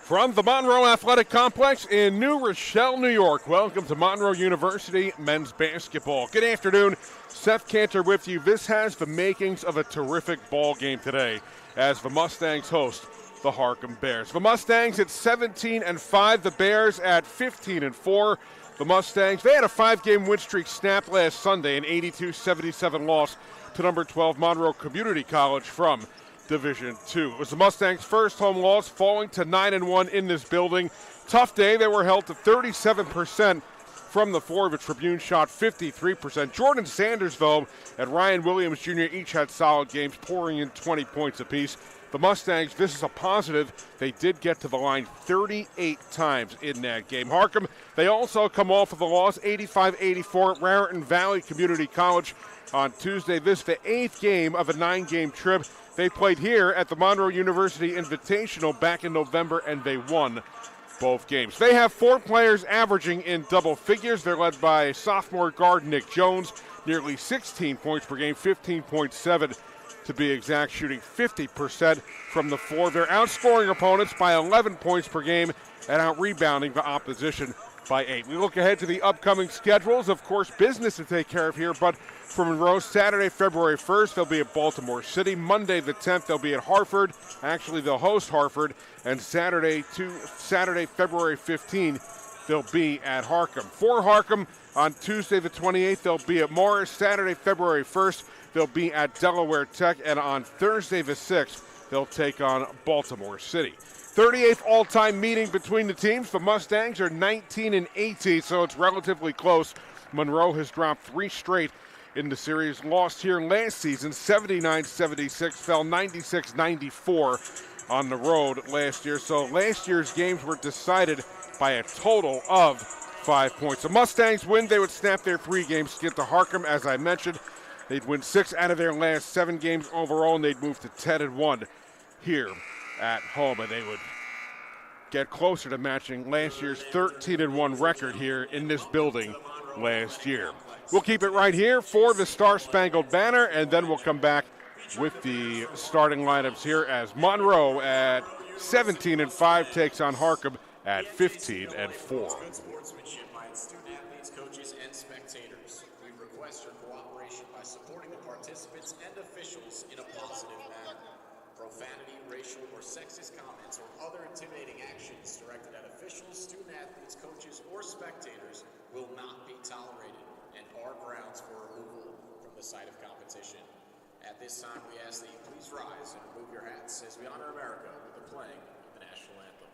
From the Monroe Athletic Complex in New Rochelle, New York, welcome to Monroe University men's basketball. Good afternoon. Seth Cantor with you. This has the makings of a terrific ball game today as the Mustangs host the Harcum Bears. The Mustangs at 17-5, the Bears at 15-4. The Mustangs, they had a 5-game win streak snapped last Sunday, an 82-77 loss to number 12 Monroe Community College from Division II. It was the Mustangs' first home loss, falling to 9-1 in this building. Tough day. They were held to 37% from the floor. The Tribune shot 53%. Jordan Sanders, though, and Ryan Williams Jr. each had solid games, pouring in 20 points apiece. The Mustangs, this is a positive. They did get to the line 38 times in that game. Harcum, they also come off of the loss, 85-84 at Raritan Valley Community College on Tuesday. This is the 8th game of a 9-game trip. They played here at the Monroe University Invitational back in November, and they won both games. They have 4 players averaging in double figures. They're led by sophomore guard Nick Jones, nearly 16 points per game, 15.7 to be exact, shooting 50% from the floor. They're outscoring opponents by 11 points per game and out-rebounding the opposition by 8. We look ahead to the upcoming schedules. Of course, business to take care of here, but for Monroe, Saturday, February 1st, they'll be at Baltimore City. Monday, the 10th, they'll be at Hartford. Actually, they'll host Hartford. And Saturday, February 15th, they'll be at Harcum. For Harcum, on Tuesday, the 28th, they'll be at Morris. Saturday, February 1st, they'll be at Delaware Tech. And on Thursday, the 6th, they'll take on Baltimore City. 38th all-time meeting between the teams. The Mustangs are 19-18, so it's relatively close. Monroe has dropped 3 straight in the series. Lost here last season, 79-76, fell 96-94 on the road last year. So last year's games were decided by a total of 5 points. The Mustangs win, they would snap their 3-game skid to Harcum, as I mentioned. They'd win 6 out of their last 7 games overall, and they'd move to 10-1 here at home, and they would get closer to matching last year's 13-1 record here in this building last year. We'll keep it right here for the Star-Spangled Banner, and then we'll come back with the starting lineups here as Monroe at 17-5 takes on Harcum at 15-4. Profanity, racial, or sexist comments or other intimidating actions directed at officials, student athletes, coaches, or spectators will not be tolerated and are grounds for removal from the site of competition. At this time, we ask that you please rise and remove your hats as we honor America with the playing of the national anthem.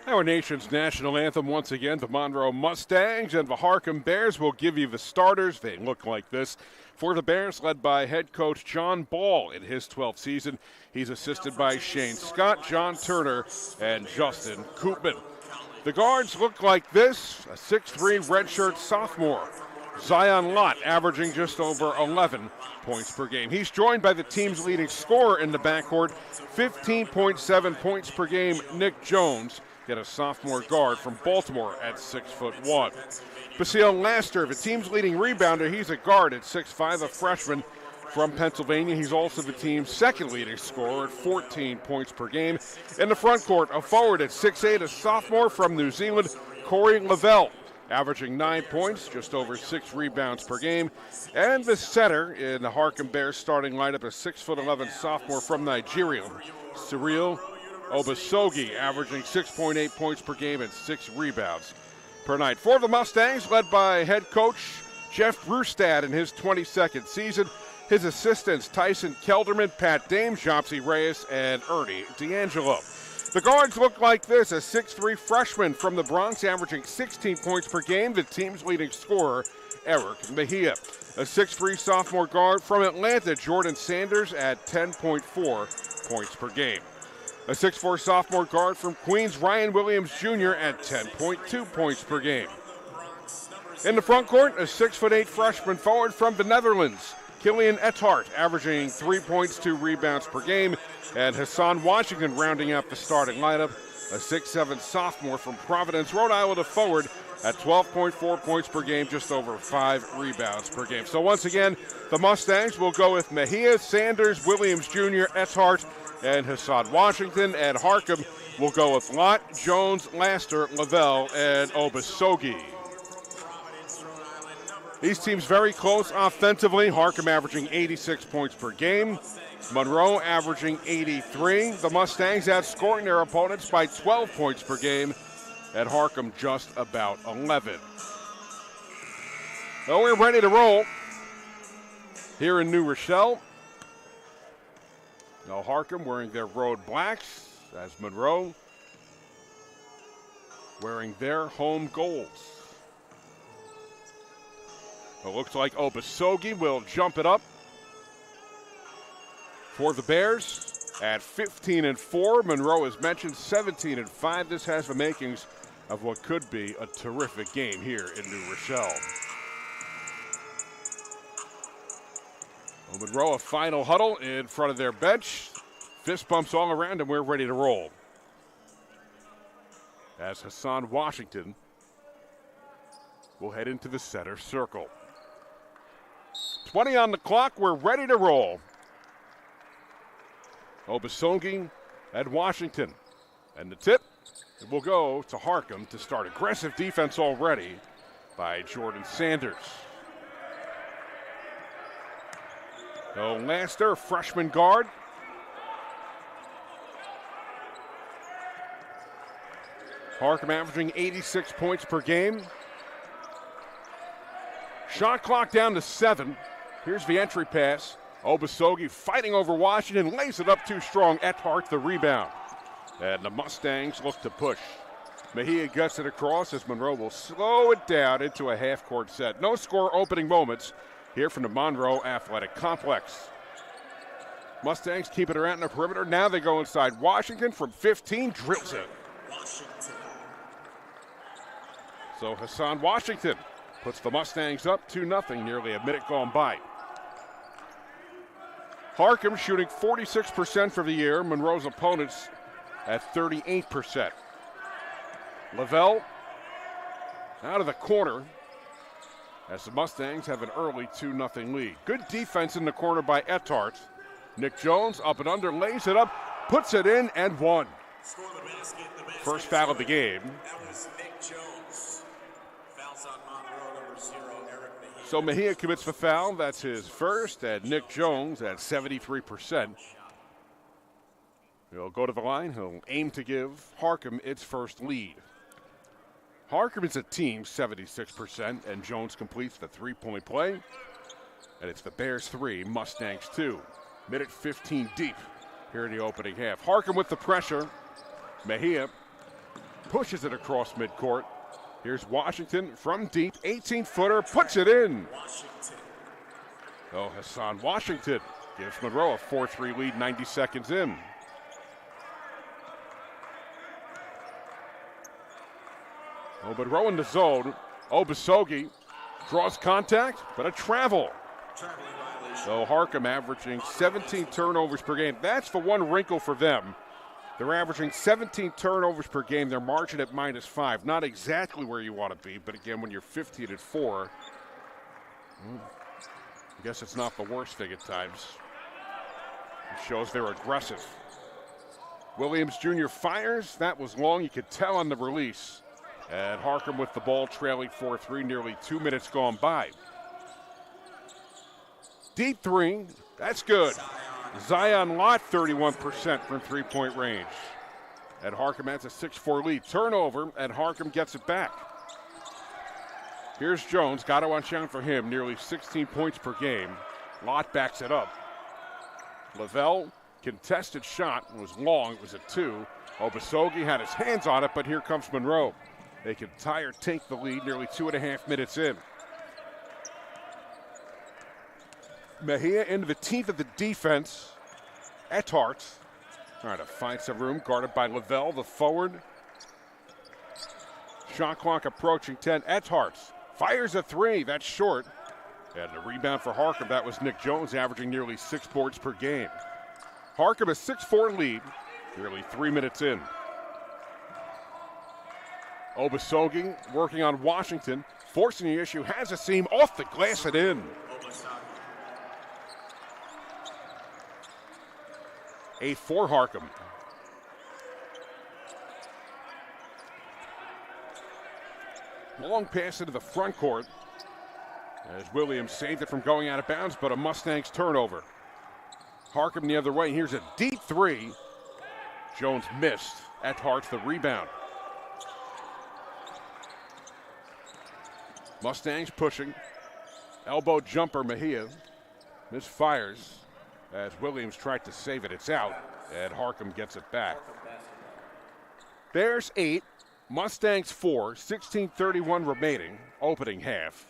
Our nation's national anthem once again, the Monroe Mustangs and the Harcum Bears. Will give you the starters. They look like this. For the Bears, led by head coach John Ball in his 12th season. He's assisted by Shane Scott, John Turner, and Justin Koopman. The guards look like this. A 6'3" redshirt sophomore, Zion Lott, averaging just over 11 points per game. He's joined by the team's leading scorer in the backcourt, 15.7 points per game, Nick Jones. Get a sophomore guard from Baltimore at 6'1". Basile Laster, the team's leading rebounder, he's a guard at 6'5", a freshman from Pennsylvania. He's also the team's second leading scorer at 14 points per game. In the front court, a forward at 6'8", a sophomore from New Zealand, Corey Lavelle. averaging 9 points, just over 6 rebounds per game. And the center in the Harcum Bears starting lineup, a 6'11" sophomore from Nigeria, Cyril Obasogie, averaging 6.8 points per game and 6 rebounds per night. For the Mustangs, led by head coach Jeff Brustad in his 22nd season. His assistants, Tyson Kelderman, Pat Dames, Jopsy Reyes, and Ernie D'Angelo. The guards look like this: a 6'3" freshman from the Bronx, averaging 16 points per game, the team's leading scorer, Eric Mejia. A 6'3" sophomore guard from Atlanta, Jordan Sanders, at 10.4 points per game. A 6'4" sophomore guard from Queens, Ryan Williams Jr. at 10.2 points per game. In the front court, a 6'8" freshman forward from the Netherlands, Killian Ethart, averaging 3 points, 2 rebounds per game, and Hassan Washington rounding out the starting lineup, a 6'7" sophomore from Providence, Rhode Island, a forward at 12.4 points per game, just over 5 rebounds per game. So once again, the Mustangs will go with Mejia, Sanders, Williams Jr., Ethart, and Hassan Washington, and Harcum will go with Lott, Jones, Laster, Lavelle, and Obasogie. These teams very close offensively. Harcum averaging 86 points per game. Monroe averaging 83. The Mustangs outscoring their opponents by 12 points per game, and Harcum just about 11. Well, we're ready to roll here in New Rochelle. Now Harcum wearing their road blacks, as Monroe wearing their home golds. It looks like Obasogie will jump it up for the Bears at 15-4. Monroe, as mentioned, 17-5. This has the makings of what could be a terrific game here in New Rochelle. Well, Monroe, a final huddle in front of their bench. Fist bumps all around, and we're ready to roll. As Hassan Washington will head into the center circle. 20 on the clock, we're ready to roll. Obasogie and Washington. And the tip, it will go to Harcum to start. Aggressive defense already by Jordan Sanders. No Laster, freshman guard. Harcum averaging 86 points per game. Shot clock down to 7. Here's the entry pass. Obasogie fighting over Washington, lays it up too strong. Ethart the rebound. And the Mustangs look to push. Mejia gets it across as Monroe will slow it down into a half-court set. No score opening moments here from the Monroe Athletic Complex. Mustangs keep it around the perimeter. Now they go inside. Washington from 15 drills it. So Hassan Washington puts the Mustangs up 2-0, nearly a minute gone by. Harcum shooting 46% for the year. Monroe's opponents at 38%. Lavelle out of the corner as the Mustangs have an early 2-0 lead. Good defense in the corner by Ethart. Nick Jones up and under, lays it up, puts it in, and one. First foul of the game. That was Nick Jones. Fouls on Monroe, number 0, Eric Mejia. So Mejia commits the foul. That's his first, and Nick Jones at 73%. He'll go to the line. He'll aim to give Harcum its first lead. Harcum is a team 76%, and Jones completes the three-point play. And it's the Bears 3, Mustangs 2. Minute 15 deep here in the opening half. Harcum with the pressure. Mejia pushes it across midcourt. Here's Washington from deep, 18-footer, puts it in. Oh, Hassan Washington gives Monroe a 4-3 lead 90 seconds in. Oh, Monroe in the zone. Obasogie draws contact, but a travel. So Harcum averaging 17 turnovers per game. That's the one wrinkle for them. They're averaging 17 turnovers per game. Their margin at -5. Not exactly where you want to be, but again, when you're 15-4, I guess it's not the worst thing at times. It shows they're aggressive. Williams Jr. fires. That was long. You could tell on the release. And Harcum with the ball, trailing 4-3, nearly 2 minutes gone by. Deep three, that's good. Zion Lott, 31% from three-point range. And Harcum has a 6-4 lead. Turnover, and Harcum gets it back. Here's Jones, got to watch out for him, nearly 16 points per game. Lott backs it up. Lavelle, contested shot, was long, it was a 2. Obasogi had his hands on it, but here comes Monroe. They can tie or take the lead nearly 2.5 minutes in. Mejia into the teeth of the defense. Ethart trying to find some room, guarded by Lavelle, the forward. Shot clock approaching 10. Ethart fires a 3, that's short. And a rebound for Harcum, that was Nick Jones, averaging nearly 6 boards per game. Harcum a 6-4 lead, nearly 3 minutes in. Obasogi working on Washington, forcing the issue, has a seam, off the glass and in. A 4 Harcum. Long pass into the front court as Williams saved it from going out of bounds, but a Mustangs turnover. Harcum the other way. Here's a deep 3. Jones missed. Ethart's the rebound. Mustangs pushing. Elbow jumper, Mejia. Misfires as Williams tried to save it. It's out, and Harcum gets it back. Bears 8, Mustangs 4, 16:31 remaining, opening half.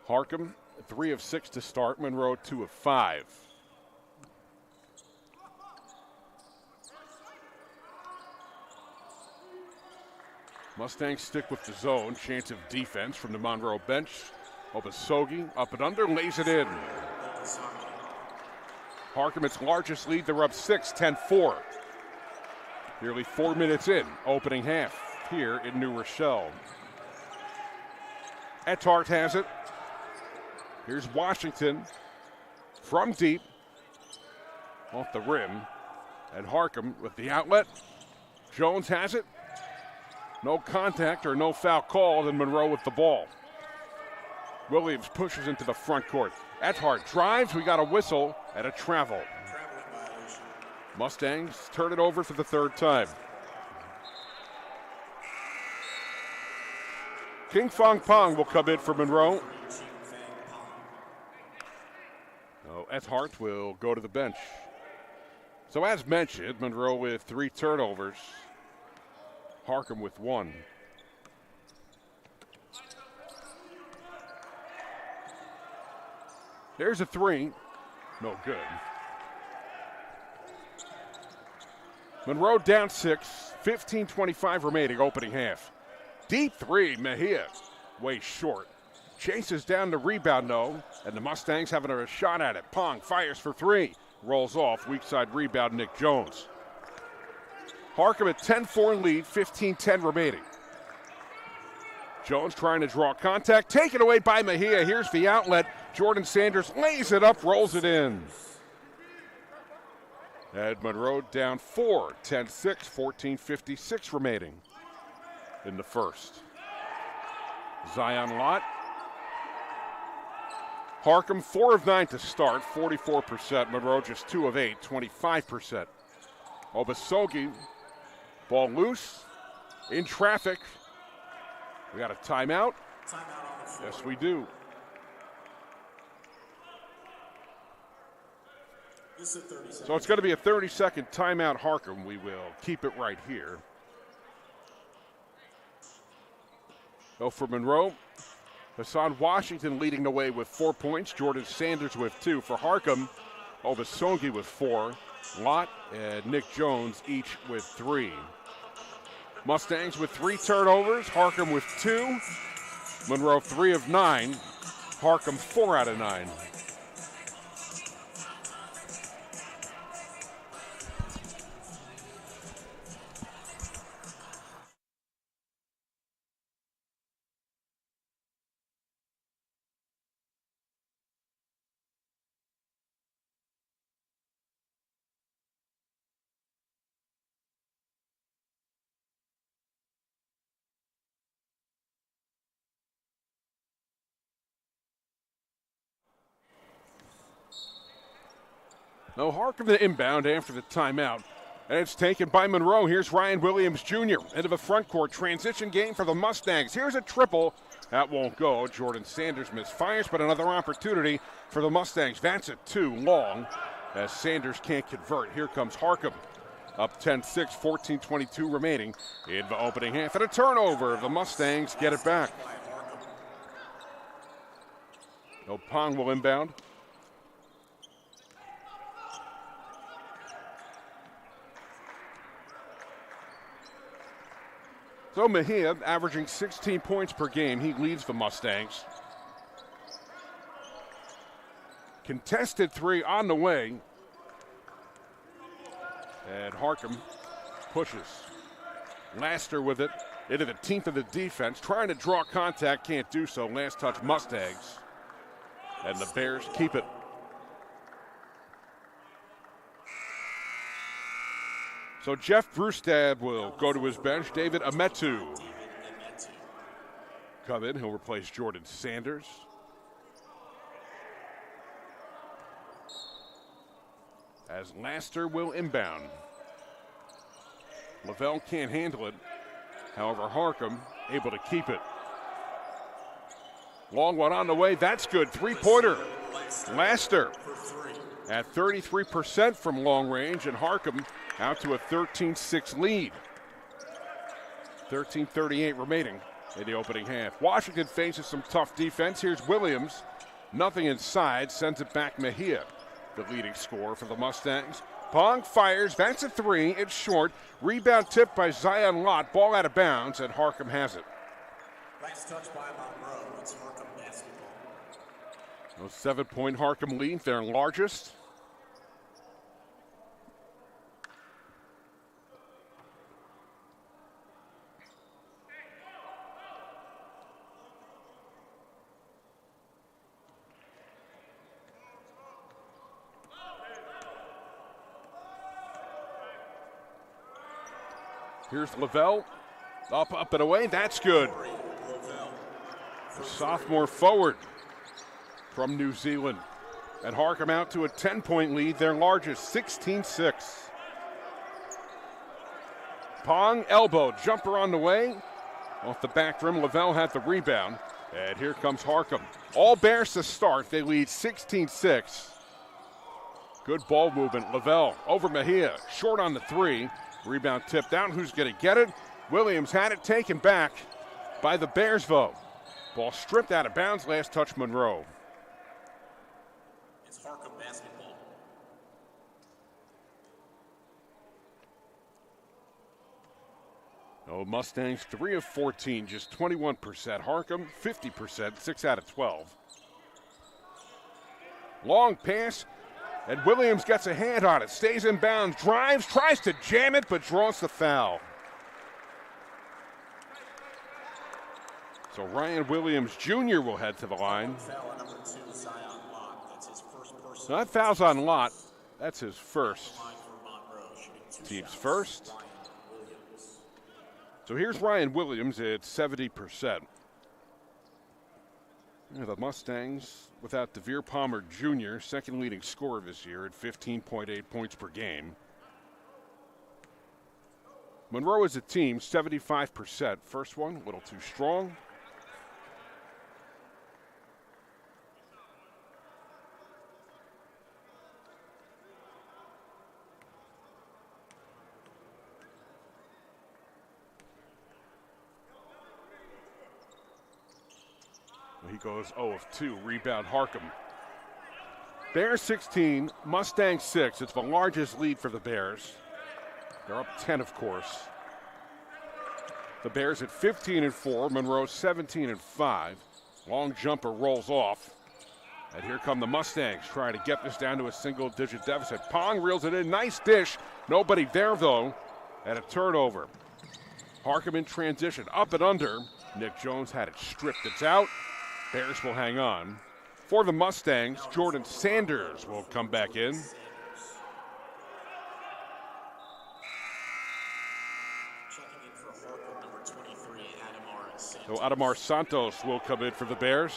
Harcum, 3 of 6 to start. Monroe, 2 of 5. Mustangs stick with the zone. Chance of defense from the Monroe bench. Obasogi up and under, lays it in. Harcum, its largest lead. They're up 6, 10-4. Nearly 4 minutes in, opening half here in New Rochelle. Ethart has it. Here's Washington from deep, off the rim, and Harcum with the outlet. Jones has it. No contact or no foul called, and Monroe with the ball. Williams pushes into the front court. Ethart drives, we got a whistle and a travel. Mustangs turn it over for the 3rd time. King Fong Pong will come in for Monroe. Ethart will go to the bench. So as mentioned, Monroe with 3 turnovers. Harcum with 1. There's a 3. No good. Monroe down 6, 15:25 remaining, opening half. Deep 3, Mejia, way short. Chases down the rebound, no, and the Mustangs having a shot at it. Pong fires for 3, rolls off, weak side rebound, Nick Jones. Harcum at 10-4 lead, 15:10 remaining. Jones trying to draw contact, taken away by Mejia. Here's the outlet. Jordan Sanders lays it up, rolls it in. And Monroe down 4, 10-6, 14:56 remaining in the first. Zion Lott. Harcum 4 of 9 to start, 44%. Monroe just 2 of 8, 25%. Obasogi, ball loose, in traffic. We got a timeout. Yes, we do. So it's going to be a 30-second timeout, Harcum. We will keep it right here. Go for Monroe. Hassan Washington leading the way with 4 points. Jordan Sanders with 2. For Harcum, Obasogi with 4. Lott and Nick Jones each with 3. Mustangs with 3 turnovers. Harcum with 2. Monroe 3 of 9. Harcum 4 out of 9. Oh, Harcum the inbound after the timeout. And it's taken by Monroe. Here's Ryan Williams Jr. into the front court. Transition game for the Mustangs. Here's a triple. That won't go. Jordan Sanders misfires, but another opportunity for the Mustangs. That's a 2 long as Sanders can't convert. Here comes Harcum. Up 10-6, 14-22 remaining in the opening half. And a turnover. The Mustangs get it back. Pong will inbound. So Mejia averaging 16 points per game. He leads the Mustangs. Contested 3 on the way. And Harcum pushes. Laster with it into the teeth of the defense. Trying to draw contact, can't do so. Last touch Mustangs. And the Bears keep it. So Jeff Brustad will go to his bench. David Ametu come in. He'll replace Jordan Sanders. As Laster will inbound. Lavelle can't handle it. However, Harcum able to keep it. Long one on the way. That's good. Three-pointer. Laster at 33% from long range, and Harcum out to a 13-6 lead. 13:38 remaining in the opening half. Washington faces some tough defense. Here's Williams. Nothing inside. Sends it back Mejia, the leading scorer for the Mustangs. Pong fires. That's a 3. It's short. Rebound tipped by Zion Lott. Ball out of bounds, and Harcum has it. Last touch by Monroe. It's Harcum basketball. A 7-point Harcum lead, their largest. Here's Lavelle. Up and away. That's good. The sophomore forward from New Zealand. And Harcum out to a 10-point lead, their largest, 16-6. Pong, elbow, jumper on the way. Off the back rim, Lavelle had the rebound. And here comes Harcum. All Bears to start. They lead 16-6. Good ball movement. Lavelle over Mejia. Short on the 3. Rebound tipped out. Who's going to get it? Williams had it taken back by the Bears, though. Ball stripped out of bounds. Last touch, Monroe. It's Harcum basketball. Mustangs 3 of 14, just 21%. Harcum 50%, 6 out of 12. Long pass. And Williams gets a hand on it, stays in bounds, drives, tries to jam it, but draws the foul. So Ryan Williams Jr. will head to the line. Foul on number 2, Zion Lott. That's his first person. So that foul's on Lott. That's his first. Line for Monroe, shooting 2 Team's shots. first. Ryan Williams. So here's Ryan Williams at 70%. The Mustangs without DeVere Palmer Jr., second leading scorer this year at 15.8 points per game. Monroe as a team, 75%. First one, a little too strong. He goes 0 of 2. Rebound Harcum. Bears 16, Mustangs 6. It's the largest lead for the Bears. They're up 10, of course. The Bears at 15-4. Monroe 17-5. Long jumper rolls off. And here come the Mustangs trying to get this down to a single-digit deficit. Pong reels it in. Nice dish. Nobody there, though. And a turnover. Harcum in transition. Up and under. Nick Jones had it stripped. It's out. Bears will hang on. For the Mustangs, Jordan Sanders will come back in. Checking in for Harcum, number 23, Adamar Santos. So Adamar Santos will come in for the Bears.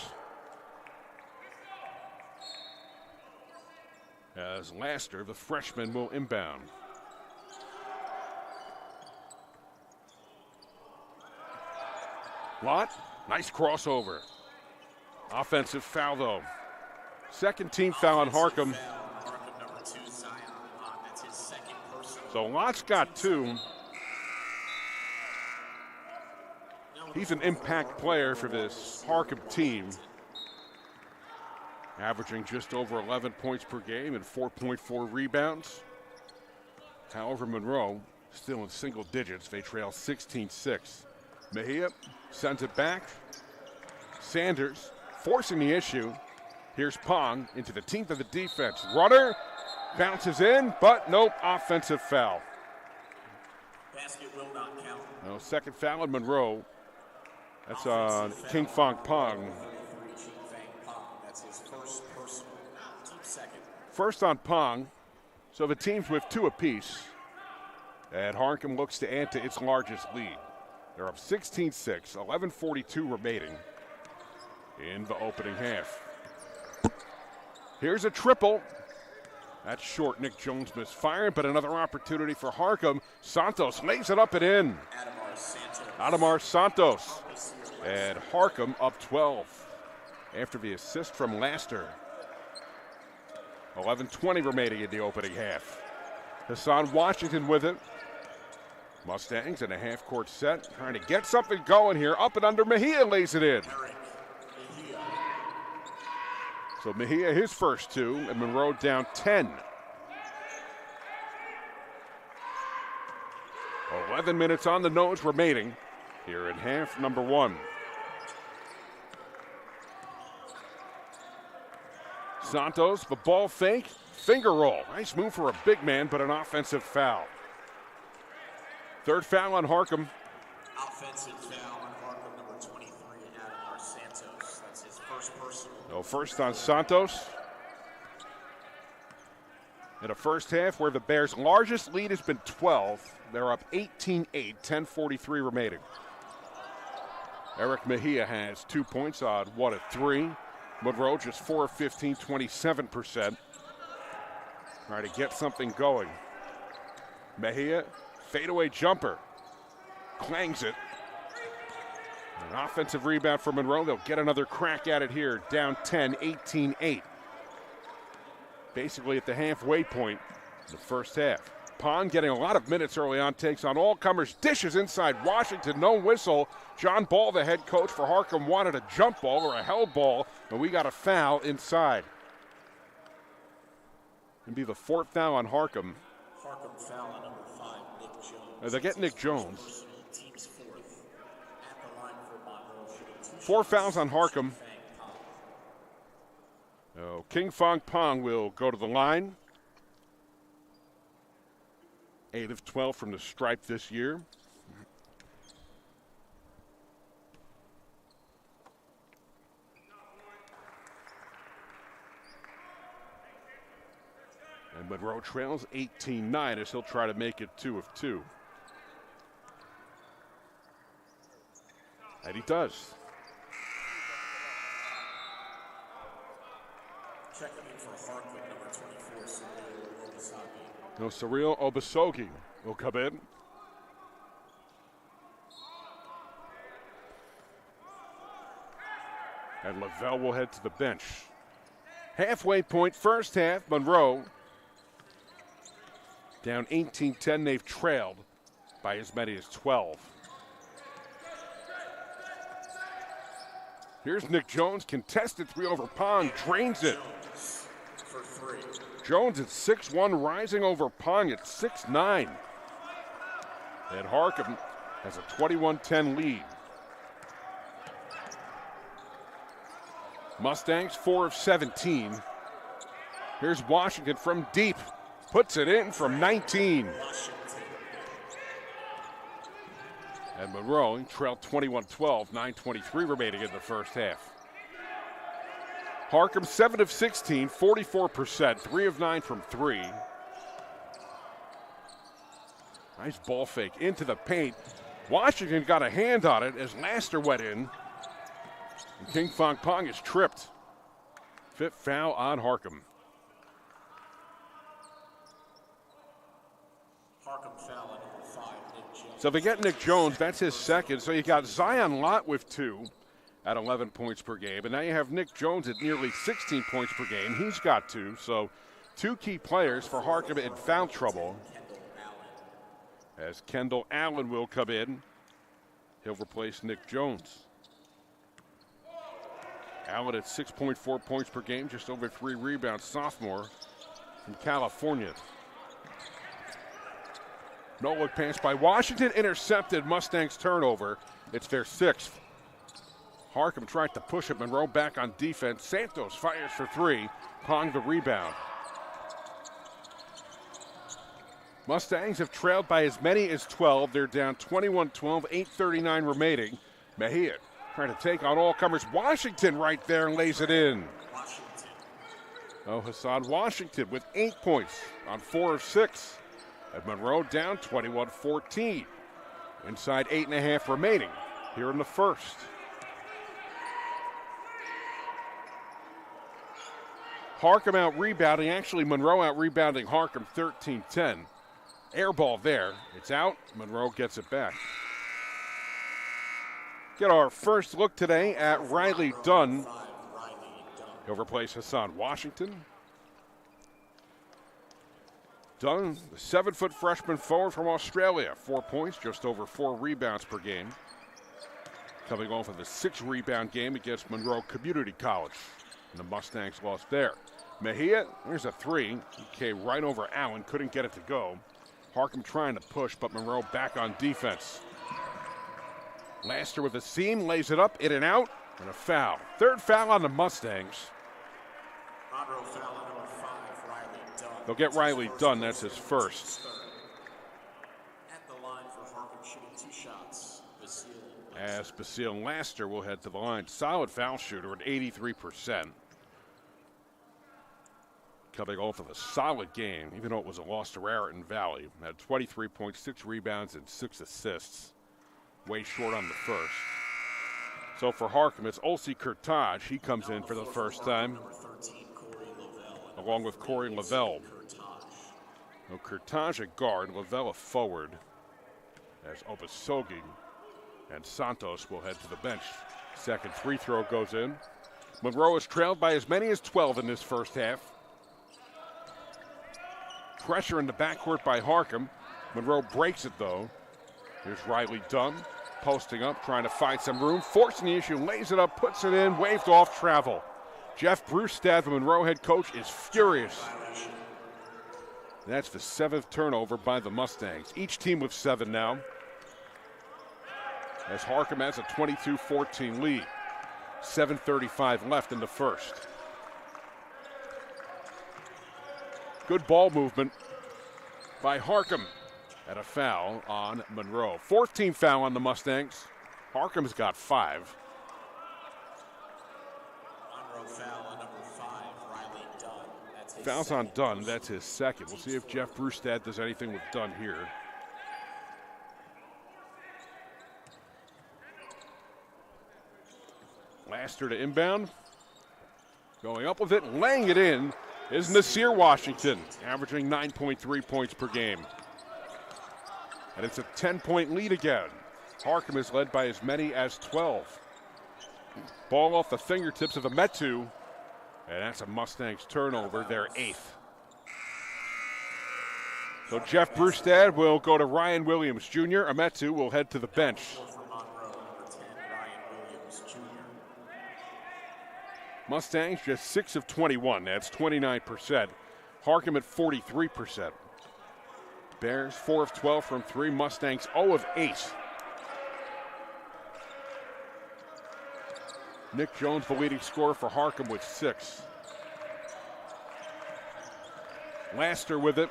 as Laster, the freshman, will inbound. Lott, nice crossover. Offensive foul, though. Second team foul on Harcum. So Lott's got 2. He's an impact player for this Harcum team, averaging just over 11 points per game and 4.4 rebounds. However, Monroe still in single digits. They trail 16-6. Mejia sends it back. Sanders forcing the issue. Here's Pong into the teeth of the defense. Runner bounces in, but nope, offensive foul. Basket will not count. No, second foul on Monroe. That's on King Fong Pong. That's his first personal. Team second. First on Pong. So the team's with 2 apiece. And Harcum looks to add to its largest lead. They're up 16-6, 11:42 remaining in the opening half. Here's a triple. That's short. Nick Jones misfiring, but another opportunity for Harcum. Santos lays it up and in. Adamar Santos. And Harcum up 12 after the assist from Laster. 11:20 remaining in the opening half. Hassan Washington with it. Mustangs in a half-court set, trying to get something going here. Up and under, Mejia lays it in. So Mejia, his first 2, and Monroe down 10. 11 minutes on the nose remaining here in half number 1. Santos, the ball fake, finger roll. Nice move for a big man, but an offensive foul. Third foul on Harcum. Offensive foul on Harcum, number 23, Adamar Santos. That's his first personal. So first on Santos. In a first half where the Bears' largest lead has been 12, they're up 18-8, 10:43 remaining. Eric Mejia has 2 points on 1 of 3. Monroe just 4 of 15, 27%. Trying to get something going. Mejia, fadeaway jumper. Clangs it. An offensive rebound for Monroe. They'll get another crack at it here. Down 10, 18-8. Basically at the halfway point in the first half. Pond getting a lot of minutes early on. Takes on all comers. Dishes inside Washington. No whistle. John Ball, the head coach for Harcum, wanted a jump ball or a held ball, but we got a foul inside. It'll be the 4th foul on Harcum. Harcum foul on number 5, Nick Jones. They get Nick Jones. Team's 4th. At the line for Monroe, 4 fouls on Harcum. Oh, King Fong Pong will go to the line. 8 of 12 from the stripe this year. And Monroe trails 18-9 as he'll try to make it 2 of 2. And he does. Checking in for Harcum, number 24, Surreal Obasagi. No, Surreal Obasogi will come in. And Lavelle will head to the bench. Halfway point, first half, Monroe down 18-10. They've trailed by as many as 12. Here's Nick Jones, contested 3 over Pong, drains it. For 3. Jones at 6'1", rising over Pong at 6'9". And Harcum has a 21-10 lead. Mustangs 4 of 17. Here's Washington from deep. Puts it in from 19. And Monroe trailed 21-12, 9:23 remaining in the first half. Harcum 7 of 16, 44%, 3 of 9 from 3. Nice ball fake into the paint. Washington got a hand on it as Laster went in. And King Fong Pong is tripped. 5th foul on Harcum. foul on number 5, Nick Jones. So if they get Nick Jones, that's his second. So you got Zion Lott with 2 at 11 points per game. And now you have Nick Jones at nearly 16 points per game. He's got 2. So 2 key players for Harcum in foul trouble. As Kendall Allen will come in. He'll replace Nick Jones. Allen at 6.4 points per game, just over 3 rebounds, sophomore from California. No look pass by Washington, intercepted. Mustangs turnover. It's their 6th. Harcum tried to push it. Monroe back on defense. Santos fires for 3. Pong the rebound. Mustangs have trailed by as many as 12. They're down 21-12, 8:39 remaining. Mejia trying to take on all comers. Washington right there and lays it in. Oh, Hassan Washington with 8 points on 4 of 6. And Monroe down 21-14. Inside 8.5 remaining here in the first. Harcum out rebounding. Actually, Monroe out rebounding Harcum 13-10. Air ball there. It's out. Monroe gets it back. Get our first look today at Riley Dunn. He'll replace Hassan Washington. Dunn, the 7-foot freshman forward from Australia. 4 points, just over 4 rebounds per game. Coming off of the 6-rebound game against Monroe Community College. And the Mustangs lost there. Mejia, there's a 3. He came right over Allen, couldn't get it to go. Harcum trying to push, but Monroe back on defense. Laster with a seam, lays it up, in and out, and a foul. 3rd foul on the Mustangs. Monroe foul on number 5, Riley Dunn. They'll get Riley Dunn, that's his first. At the line for Harcum shooting 2 shots. As Basile Laster will head to the line. Solid foul shooter at 83%. Coming off of a solid game, even though it was a loss to Raritan Valley. Had 23 points, 6 rebounds, and 6 assists. Way short on the first. So for Harcum, it's Olsi Kurtaj. He comes in for the first time, along with Corey Lavelle. No, Kurtaj at guard, Lavelle a forward, as Obasogi and Santos will head to the bench. Second free throw goes in. Monroe is trailed by as many as 12 in this first half. Pressure in the backcourt by Harcum. Monroe breaks it, though. Here's Riley Dunn, posting up, trying to find some room. Forcing the issue, lays it up, puts it in, waved off travel. Jeff Brewstad, the Monroe head coach, is furious. That's the 7th turnover by the Mustangs. Each team with 7 now. As Harcum has a 22-14 lead. 7:35 left in the first. Good ball movement by Harcum. And a foul on Monroe. 14th foul on the Mustangs. Harcum's got 5. Monroe foul on number 5, Riley Dunn. That's his Fouls on second. Dunn, that's his second. We'll see if Jeff Brewstad does anything with Dunn here. Laster to inbound. Going up with it, laying it in is Nasir Washington, averaging 9.3 points per game. And it's a 10-point lead again. Harcum is led by as many as 12. Ball off the fingertips of Ametu, and that's a Mustangs turnover, their 8th. So Jeff Brewstad will go to Ryan Williams Jr. Ametu will head to the bench. For Monroe, number 10, Ryan Williams Jr. Mustangs just 6 of 21. That's 29%. Harcum at 43%. Bears 4 of 12 from 3. Mustangs 0 of 8. Nick Jones, the leading scorer for Harcum with 6. Laster with it.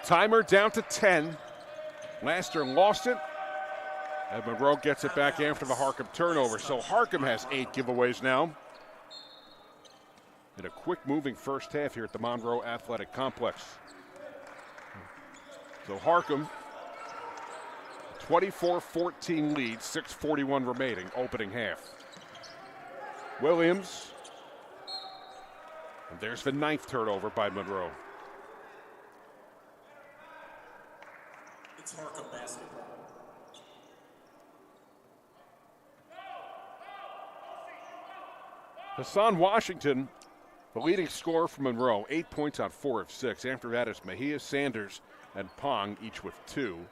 Timer down to 10. Laster lost it. And Monroe gets it back after the Harcum turnover. So Harcum has 8 giveaways now. In a quick moving first half here at the Monroe Athletic Complex. So Harcum, 24-14 lead, 6:41 remaining, opening half. Williams, and there's the 9th turnover by Monroe. It's Harcum basketball. Hassan Washington, the leading scorer for Monroe, 8 points on 4 of 6. After that is Mejia, Sanders, and Pong, each with 2. We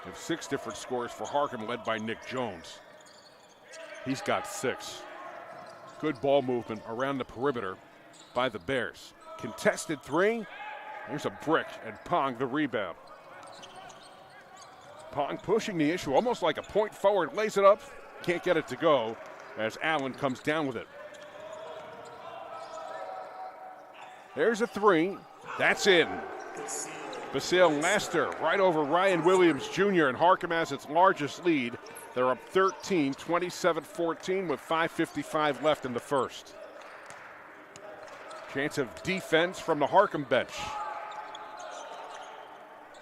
have 6 different scores for Harcum, led by Nick Jones. He's got 6. Good ball movement around the perimeter by the Bears. Contested 3. There's a brick, and Pong the rebound. Pong pushing the issue almost like a point forward, lays it up, can't get it to go as Allen comes down with it. There's a 3. That's in. Basile Laster right over Ryan Williams Jr. and Harcum has its largest lead. They're up 13, 27-14 with 5:55 left in the first. Chance of defense from the Harcum bench.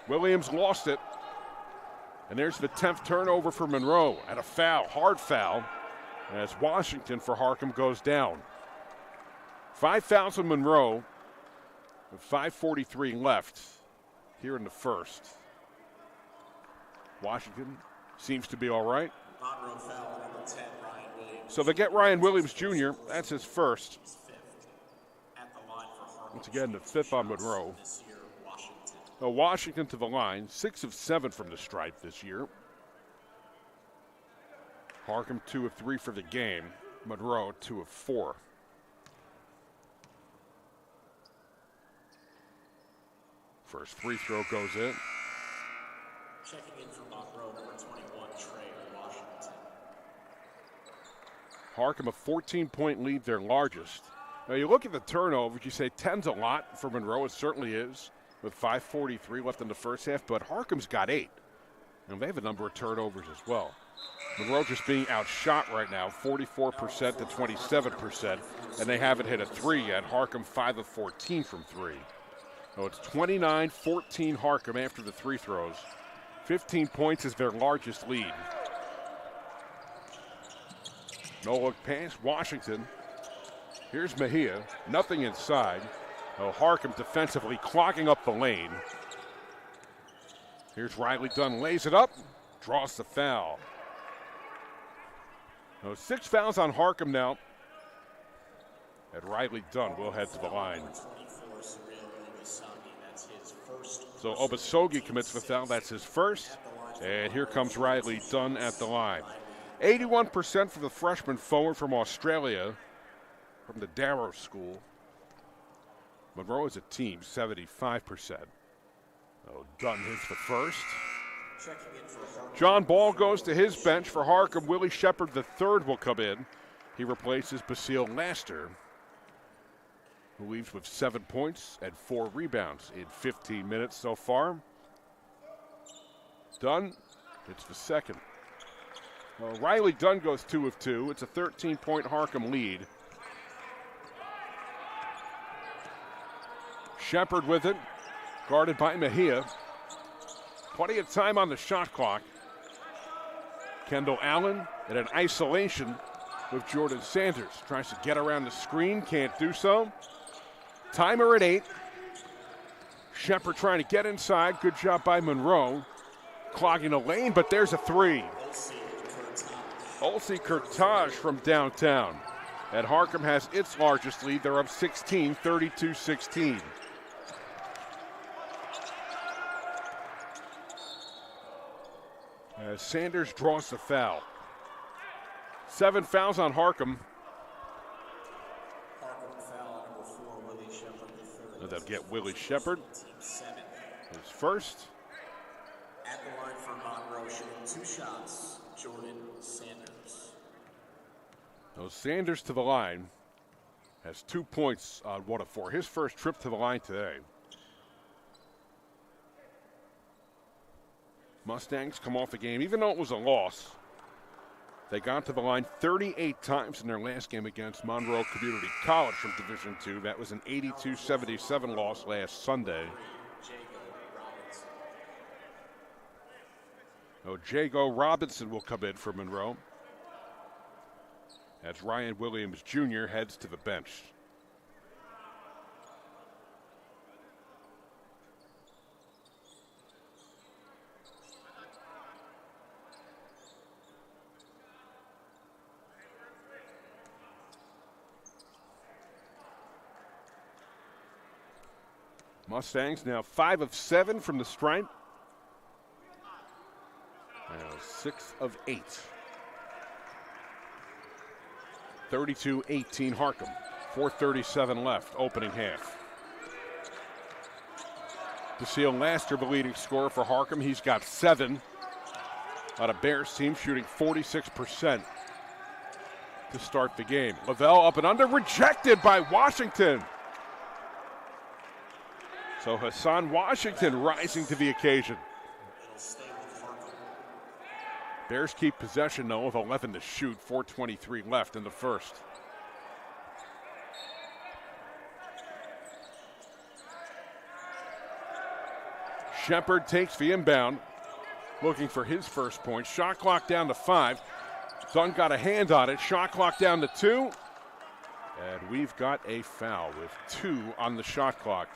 Williams lost it. And there's the 10th turnover for Monroe and a foul, hard foul, as Washington for Harcum goes down. 5 fouls on Monroe with 5:43 left here in the first. Washington seems to be all right. Monroe foul number 10, Ryan Williams. So they get Ryan Williams Jr. That's his first. He's 5th at the line for Harcum. Once again, the 5th on Monroe. This year, Washington. Washington to the line, 6 of 7 from the stripe this year. Harcum 2 of 3 for the game. Monroe 2 of 4. First free throw goes in. Checking in for Monroe, number 21, Trey Washington. Harcum a 14-point lead, their largest. Now you look at the turnovers, you say 10's a lot for Monroe. It certainly is, with 5:43 left in the first half, but Harcum's got 8. And they have a number of turnovers as well. Monroe just being outshot right now, 44% to 27%, and they haven't hit a 3 yet. Harcum 5 of 14 from 3. So it's 29-14 Harcum after the 3 throws. 15 points is their largest lead. No look pass, Washington. Here's Mejia, nothing inside. Harcum defensively clogging up the lane. Here's Riley Dunn, lays it up, draws the foul. 6 fouls on Harcum now. And Riley Dunn will head to the line. So Obasogi commits the foul, that's his first. And here comes Riley Dunn at the line. 81% for the freshman forward from Australia, from the Darrow School. Monroe as a team, 75%. Dunn hits the first. John Ball goes to his bench for Harcum. Willie Shepard III will come in. He replaces Basile Laster, who leaves with 7 points and 4 rebounds in 15 minutes so far. Dunn hits the second. Riley Dunn goes 2 of 2. It's a 13-point Harcum lead. Shepard with it, guarded by Mejia. Plenty of time on the shot clock. Kendall Allen in an isolation with Jordan Sanders. Tries to get around the screen, can't do so. Timer at 8. Shepard trying to get inside. Good job by Monroe. Clogging the lane, but there's a 3. Olsey Kurtaj from downtown. And Harcum has its largest lead. They're up 16, 32-16. As Sanders draws the foul. 7 fouls on Harcum. They'll get Willie Shepard. His first. At the line for Monroe, shooting 2 shots, Jordan Sanders. Sanders to the line. Has 2 points on 1 of 4. His first trip to the line today. Mustangs come off the game, even though it was a loss. They got to the line 38 times in their last game against Monroe Community College from Division II. That was an 82-77 loss last Sunday. Jago Robinson will come in for Monroe as Ryan Williams Jr. heads to the bench. Mustangs now 5 of 7 from the stripe. Now 6 of 8. 32-18 Harcum. 4:37 left, opening half. Lucille Laster, the leading scorer for Harcum. He's got 7. On a Bears team shooting 46% to start the game. Lavelle up and under, rejected by Washington. So Hassan Washington rising to the occasion. Bears keep possession, though, of 11 to shoot, 4:23 left in the first. Shepard takes the inbound, looking for his first point. Shot clock down to 5. Dunn got a hand on it. Shot clock down to 2. And we've got a foul with 2 on the shot clock.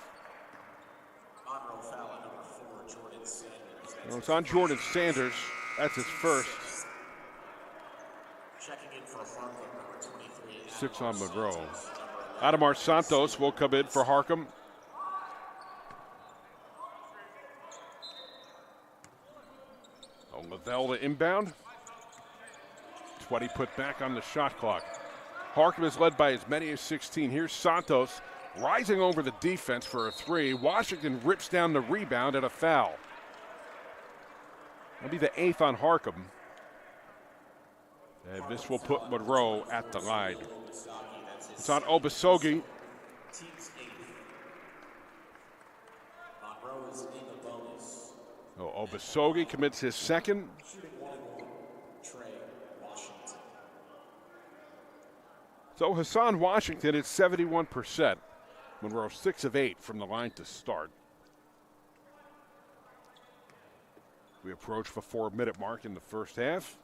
Monroe foul at number 4, Jordan Sanders. Well, it's on Jordan Sanders. That's his first. Checking in for Harcum, number 23. 6 on Monroe. Adamar Santos will come in for Harcum. Lavelle to inbound. 20 put back on the shot clock. Harcum is led by as many as 16. Here's Santos rising over the defense for a 3. Washington rips down the rebound and a foul. That'll be the 8th on Harcum. And this will put Monroe at the line. It's on Obasogi. Monroe is in the bonus. Obasogi commits his second. So Hassan Washington at 71%. Monroe 6 of 8 from the line to start. We approach the 4-minute mark in the first half.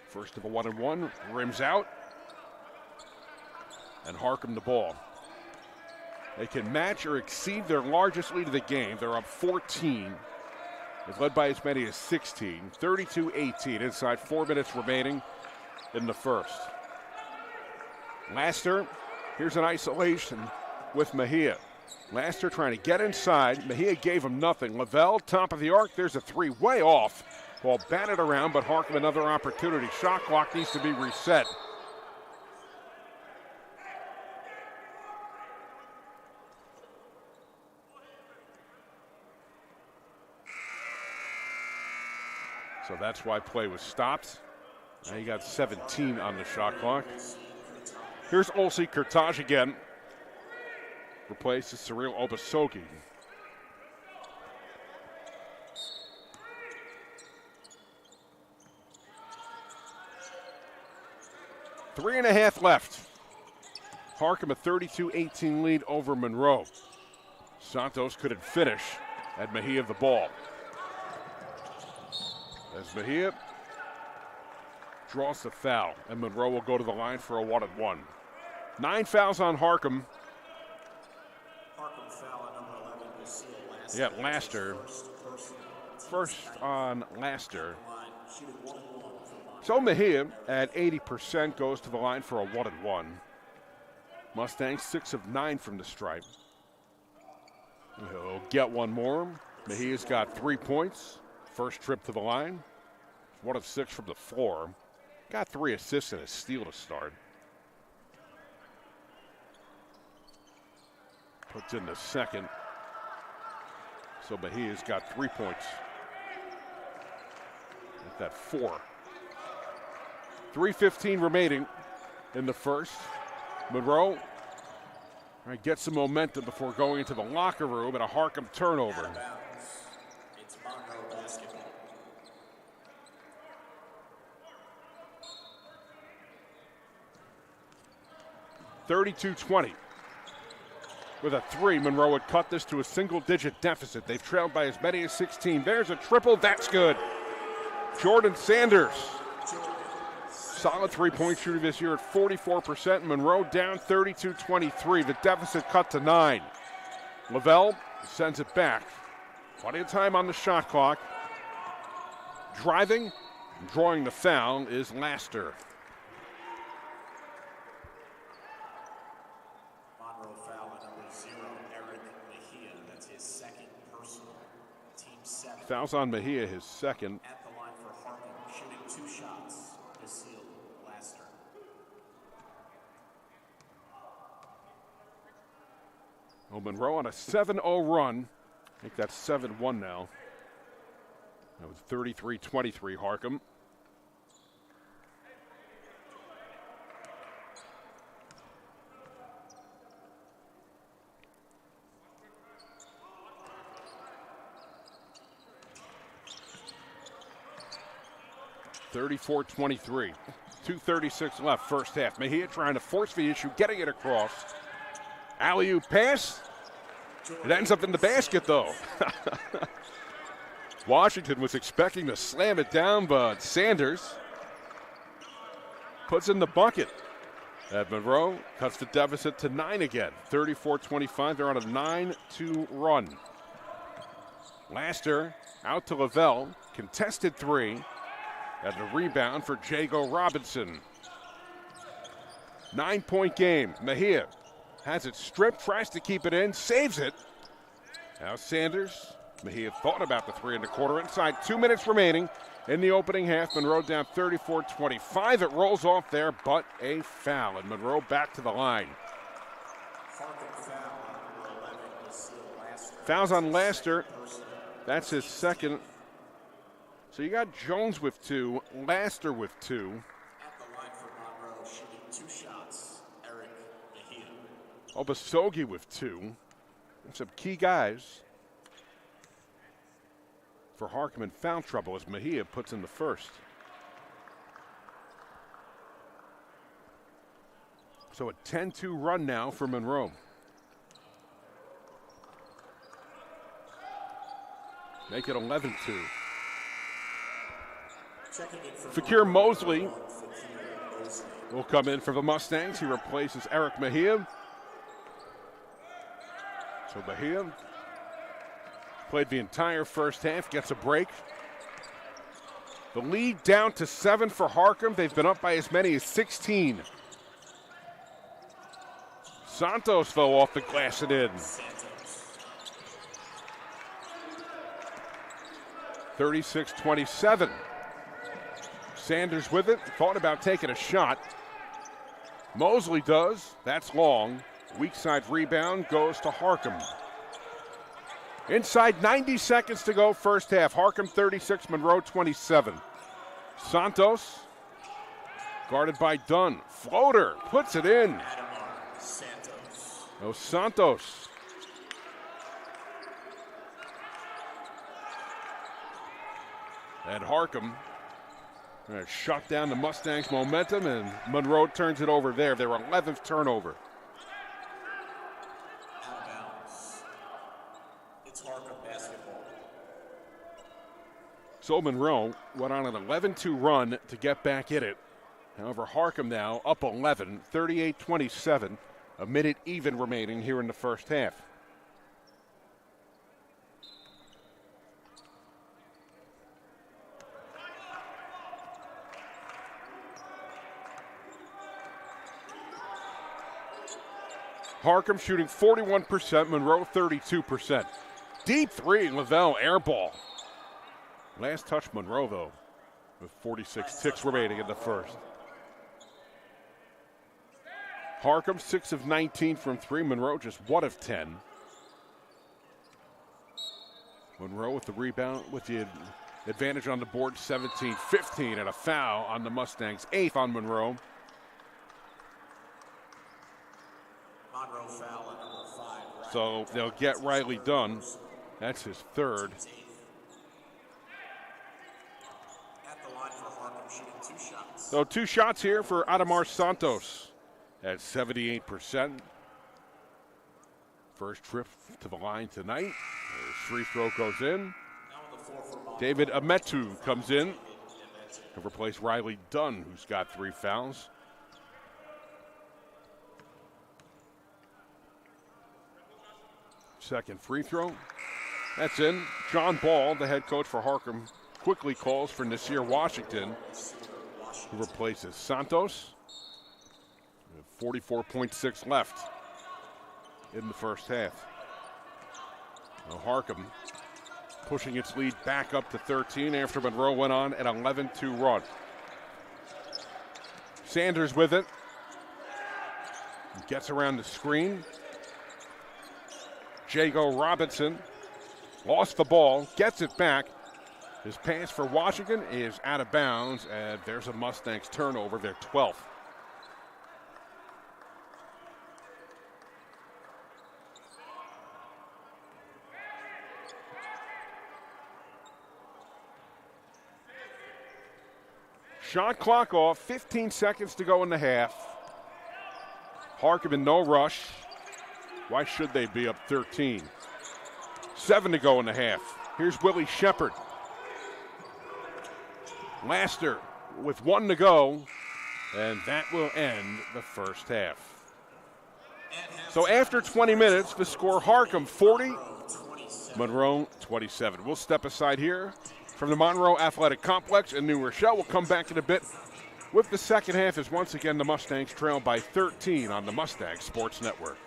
First of a 1-and-1, rims out. And Harcum the ball. They can match or exceed their largest lead of the game. They're up 14. They've led by as many as 16. 32-18 inside 4 minutes remaining in the first. Laster, here's an isolation with Mejia. Laster trying to get inside. Mejia gave him nothing. Lavelle, top of the arc. There's a 3 way off. Ball batted around, but Harcum another opportunity. Shot clock needs to be reset. So that's why play was stopped. Now you got 17 on the shot clock. Here's Olsi Kurtaj again. Replaces Cyril Obasogi. Three and a half left. Harcum a 32-18 lead over Monroe. Santos couldn't finish. Had Mejia the ball. As Mejia draws the foul, and Monroe will go to the line for a 1-and-1. 9 fouls on Harcum. Harcum foul at number 11, Lucille Laster. Yeah, Laster. First on Laster. So Mejia at 80% goes to the line for a 1-and-1. Mustangs 6 of 9 from the stripe. He'll get one more. Mejia's got 3 points. First trip to the line. 1 of 6 from the floor. Got 3 assists and a steal to start. Puts in the second. So Mejia's got 3 points. At that 4. 3:15 remaining in the first. Monroe gets some momentum before going into the locker room and a Harcum turnover. It's Monroe basketball. 32-20. With a 3, Monroe would cut this to a single-digit deficit. They've trailed by as many as 16. There's a triple. That's good. Jordan Sanders. Solid 3-point shooter this year at 44%. Monroe down 32-23. The deficit cut to 9. Lavelle sends it back. Plenty of time on the shot clock. Driving and drawing the foul is Laster. Monroe foul at number Fouls on Mejia, his second. At the line for Harcum, shooting 2 shots, Basile Laster. Monroe on a 7-0 run. I think that's 7-1 now. That was 33-23 Harcum. (34-23). 2:36 left, first half. Mejia trying to force the issue, getting it across. Alley-oop pass. It ends up in the basket, though. Washington was expecting to slam it down, but Sanders puts in the bucket. And Monroe cuts the deficit to 9 again. 34-25. They're on a 9-2 run. Laster out to Lavelle. Contested 3. And the rebound for Jago Robinson. 9-point game. Mejia has it stripped, tries to keep it in, saves it. Now Sanders. Mejia thought about the 3 in the quarter. Inside 2 minutes remaining in the opening half. Monroe down 34-25. It rolls off there, but a foul. And Monroe back to the line. Fouls on Laster. That's his second. So you got Jones with 2, Laster with 2. At the line for Monroe, shooting 2 shots, Eric Mejia. Obasogi with 2. And some key guys for Harcum in foul trouble as Mejia puts in the first. So a 10-2 run now for Monroe. Make it 11-2. Fakir Mosley will come in for the Mustangs. He replaces Eric Mejia. So Mejia played the entire first half, gets a break. The lead down to 7 for Harcum. They've been up by as many as 16. Santos fell off the glass and in. 36-27. Sanders with it, thought about taking a shot. Mosley does, that's long. Weak side rebound goes to Harcum. Inside 90 seconds to go, first half. Harcum 36, Monroe 27. Santos, guarded by Dunn. Floater, puts it in. Dos Santos. And Harcum shut down the Mustangs' momentum, and Monroe turns it over there. Their 11th turnover. Out of bounds. It's Harcum basketball. So Monroe went on an 11-2 run to get back in it. However, Harcum now up 11, 38-27. A minute even remaining here in the first half. Harcum shooting 41%, Monroe 32%. Deep 3, Lavelle air ball. Last touch Monroe, though, with 46 ticks remaining in the first. Harcum 6 of 19 from 3, Monroe just 1 of 10. Monroe with the rebound, with the advantage on the board, 17-15, and a foul on the Mustangs, 8th on Monroe. Monroe foul at number 5. So they'll get Riley Dunn. That's his 3rd. At the line for Harcum, shooting 2 shots. So 2 shots here for Adamar Santos at 78%. First trip to the line tonight. His free throw goes in. Now on the floor for Monroe. David Ametu comes in to replace Riley Dunn, who's got 3 fouls. Second free throw. That's in. John Ball, the head coach for Harcum, quickly calls for Nasir Washington, who replaces Santos. 44.6 left in the first half. Now Harcum pushing its lead back up to 13 after Monroe went on an 11-2 run. Sanders with it. Gets around the screen. Jago Robinson lost the ball, gets it back. His pass for Washington is out of bounds, and there's a Mustangs turnover, their 12th. Shot clock off, 15 seconds to go in the half. Harcum in no rush. Why should they be up 13? 7 to go in the half. Here's Willie Shepard. Laster with 1 to go, and that will end the first half. So after 20 minutes, the score Harcum 40, Monroe 27. We'll step aside here from the Monroe Athletic Complex in New Rochelle. We'll come back in a bit with the second half as once again the Mustangs trail by 13 on the Mustang Sports Network.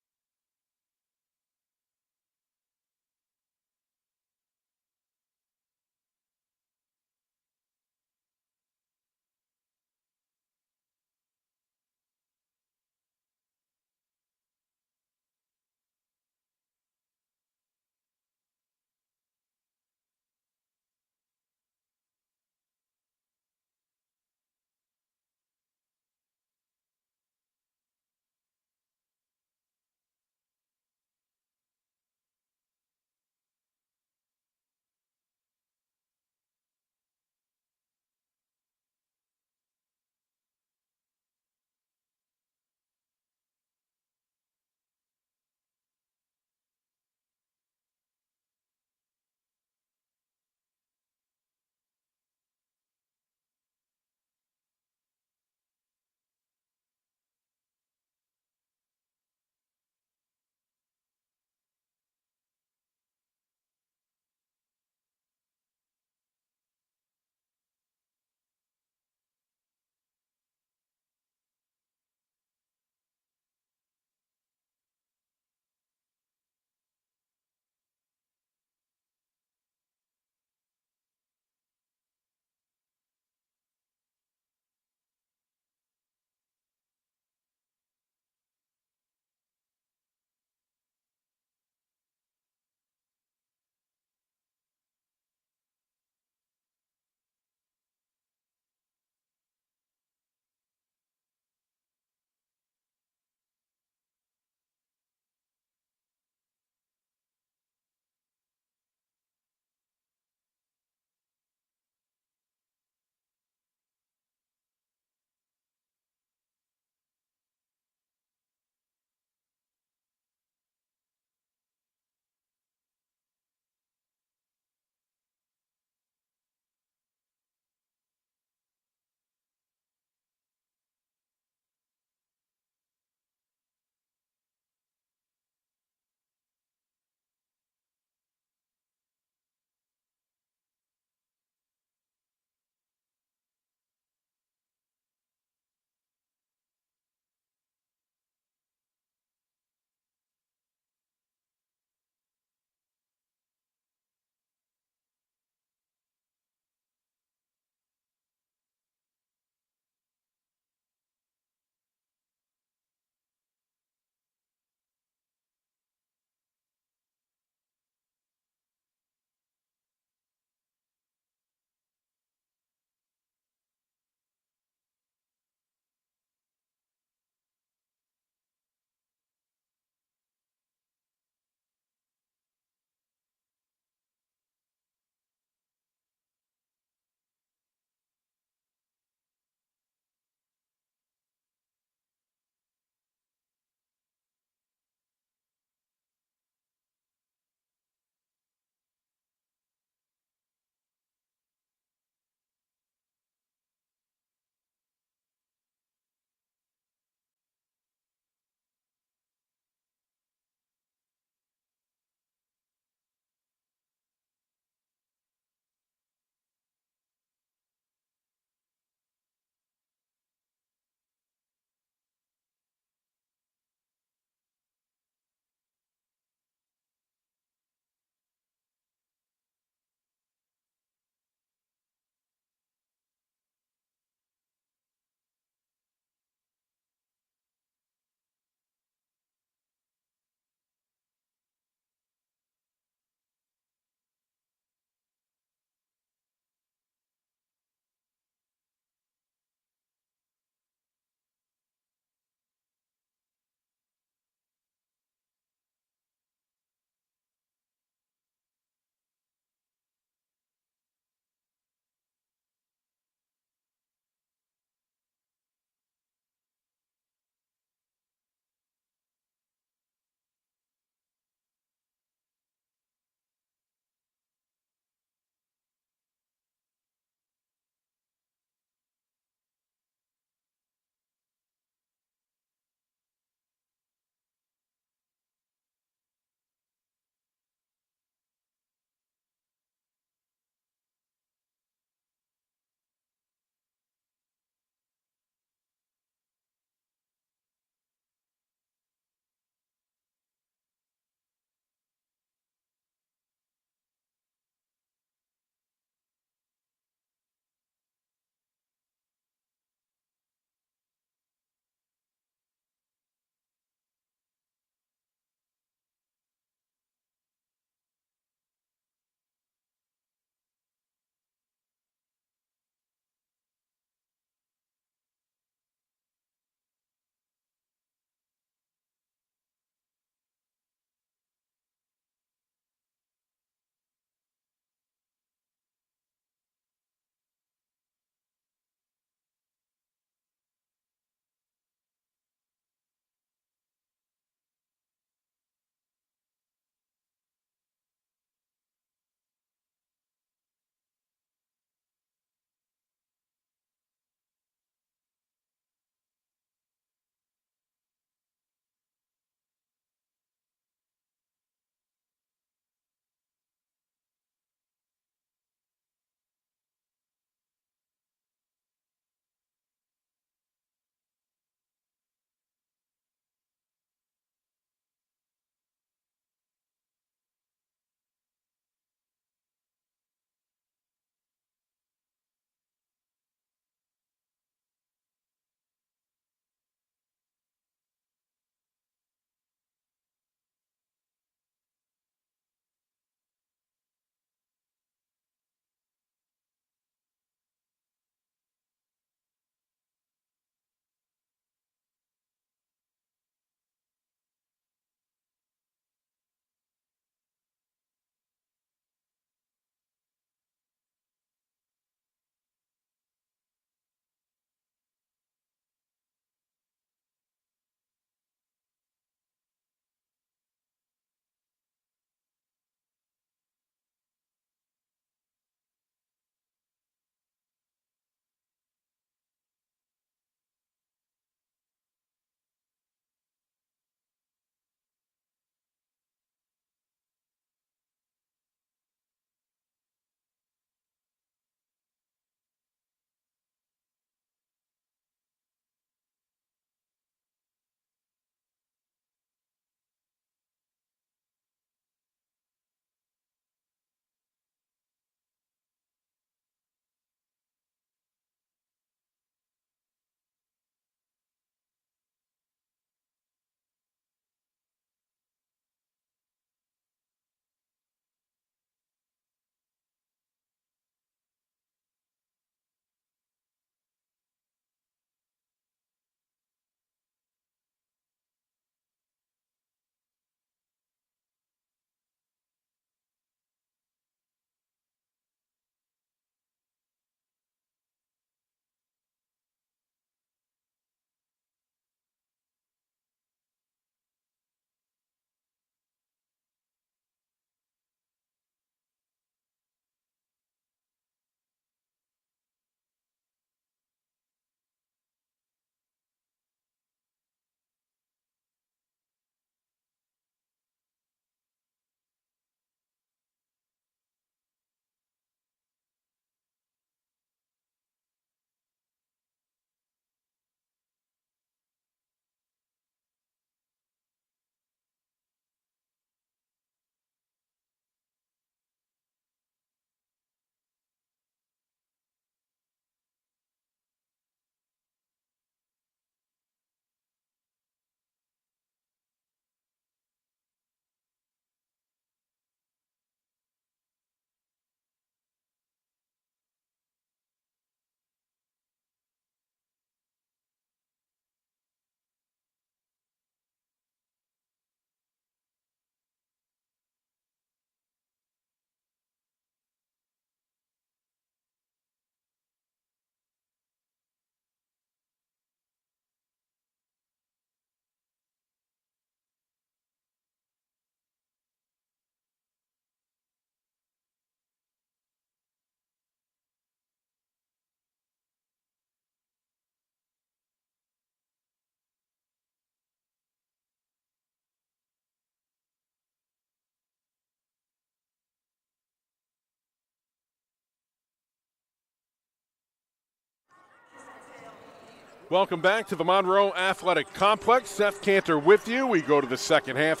Welcome back to the Monroe Athletic Complex. Seth Cantor with you. We go to the second half.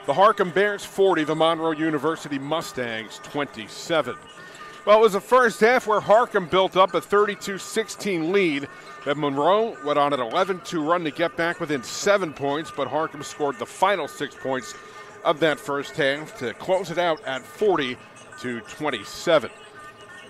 The Harcum Bears 40, the Monroe University Mustangs 27. Well, it was the first half where Harcum built up a 32-16 lead. Then Monroe went on an 11-2 run to get back within 7 points, but Harcum scored the final 6 points of that first half to close it out at 40-27.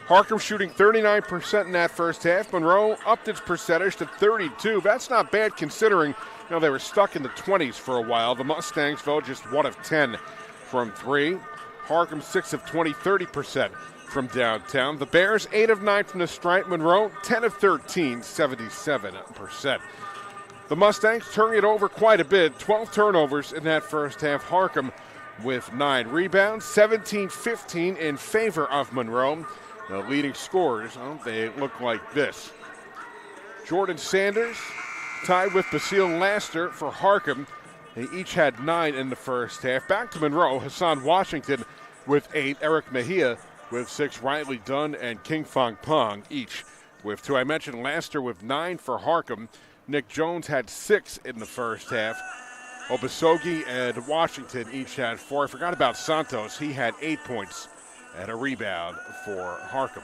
Harcum shooting 39% in that first half. Monroe upped its percentage to 32. That's not bad considering they were stuck in the 20s for a while. The Mustangs, though, just 1 of 10 from 3. Harcum 6 of 20, 30% from downtown. The Bears 8 of 9 from the stripe. Monroe 10 of 13, 77%. The Mustangs turning it over quite a bit. 12 turnovers in that first half. Harcum with 9 rebounds, 17-15 in favor of Monroe. The leading scorers, they look like this. Jordan Sanders tied with Basile Laster for Harcum. They each had 9 in the first half. Back to Monroe, Hassan Washington with 8, Eric Mejia with 6, Riley Dunn and King Fong Pong each with 2. I mentioned Laster with 9 for Harcum. Nick Jones had 6 in the first half. Obasogi and Washington each had 4. I forgot about Santos. He had 8 points and a rebound for Harcum.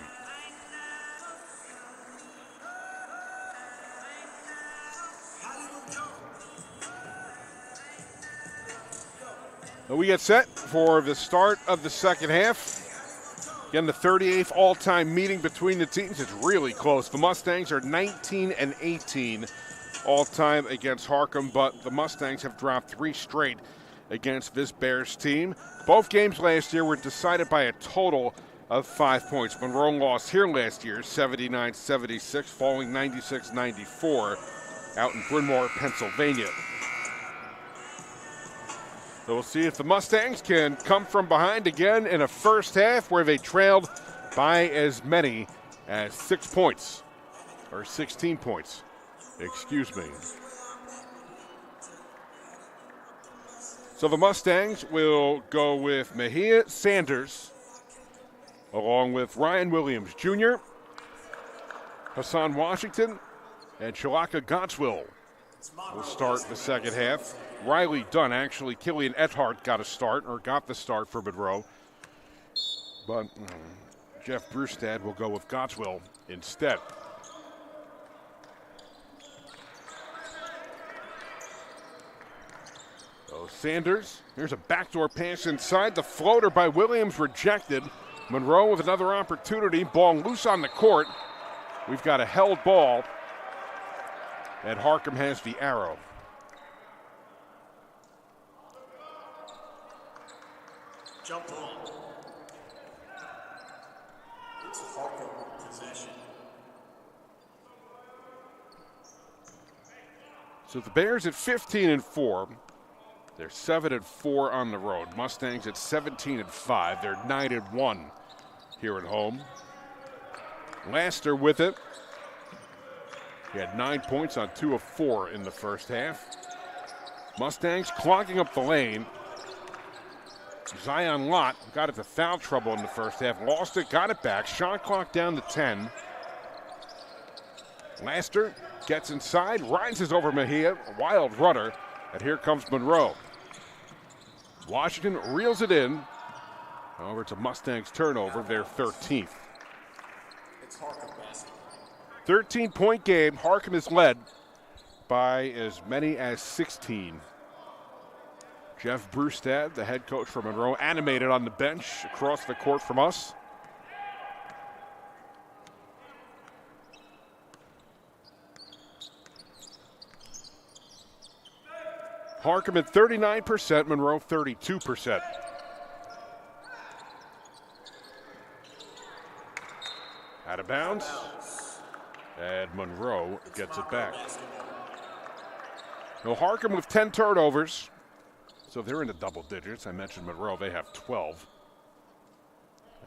We get set for the start of the second half. Again, the 38th all-time meeting between the teams. It's really close. The Mustangs are 19-18 all-time against Harcum, but the Mustangs have dropped 3 straight against this Bears team. Both games last year were decided by a total of 5 points. Monroe lost here last year, 79-76, falling 96-94 out in Bryn Mawr, Pennsylvania. So we'll see if the Mustangs can come from behind again in a first half where they trailed by as many as 6 points, or 16 points, excuse me. So the Mustangs will go with Mejia Sanders, along with Ryan Williams Jr., Hassan Washington, and Shalaka Godswill will start the second half. Riley Dunn, actually, Killian Ethart got the start for Monroe. But Jeff Brustad will go with Godswill instead. So Sanders, here's a backdoor pass inside. The floater by Williams rejected. Monroe with another opportunity. Ball loose on the court. We've got a held ball. And Harcum has the arrow. Jump ball. It's Harcum possession. So the Bears at 15-4. They're 7-4 on the road. Mustangs at 17-5. They're 9-1 here at home. Laster with it. He had 9 points on 2 of 4 in the first half. Mustangs clogging up the lane. Zion Lott got into foul trouble in the first half. Lost it, got it back. Shot clock down to 10. Laster gets inside, rises over Mejia. A wild runner. And here comes Monroe. Washington reels it in. However, it's a Mustangs turnover, their 13th. It's Harcum basketball. 13-point game. Harcum is led by as many as 16. Jeff Brustad, the head coach for Monroe, animated on the bench across the court from us. Harcum at 39%, Monroe 32%. Out of bounds. And Monroe gets it back. Now Harcum with 10 turnovers. So they're in the double digits. I mentioned Monroe, they have 12.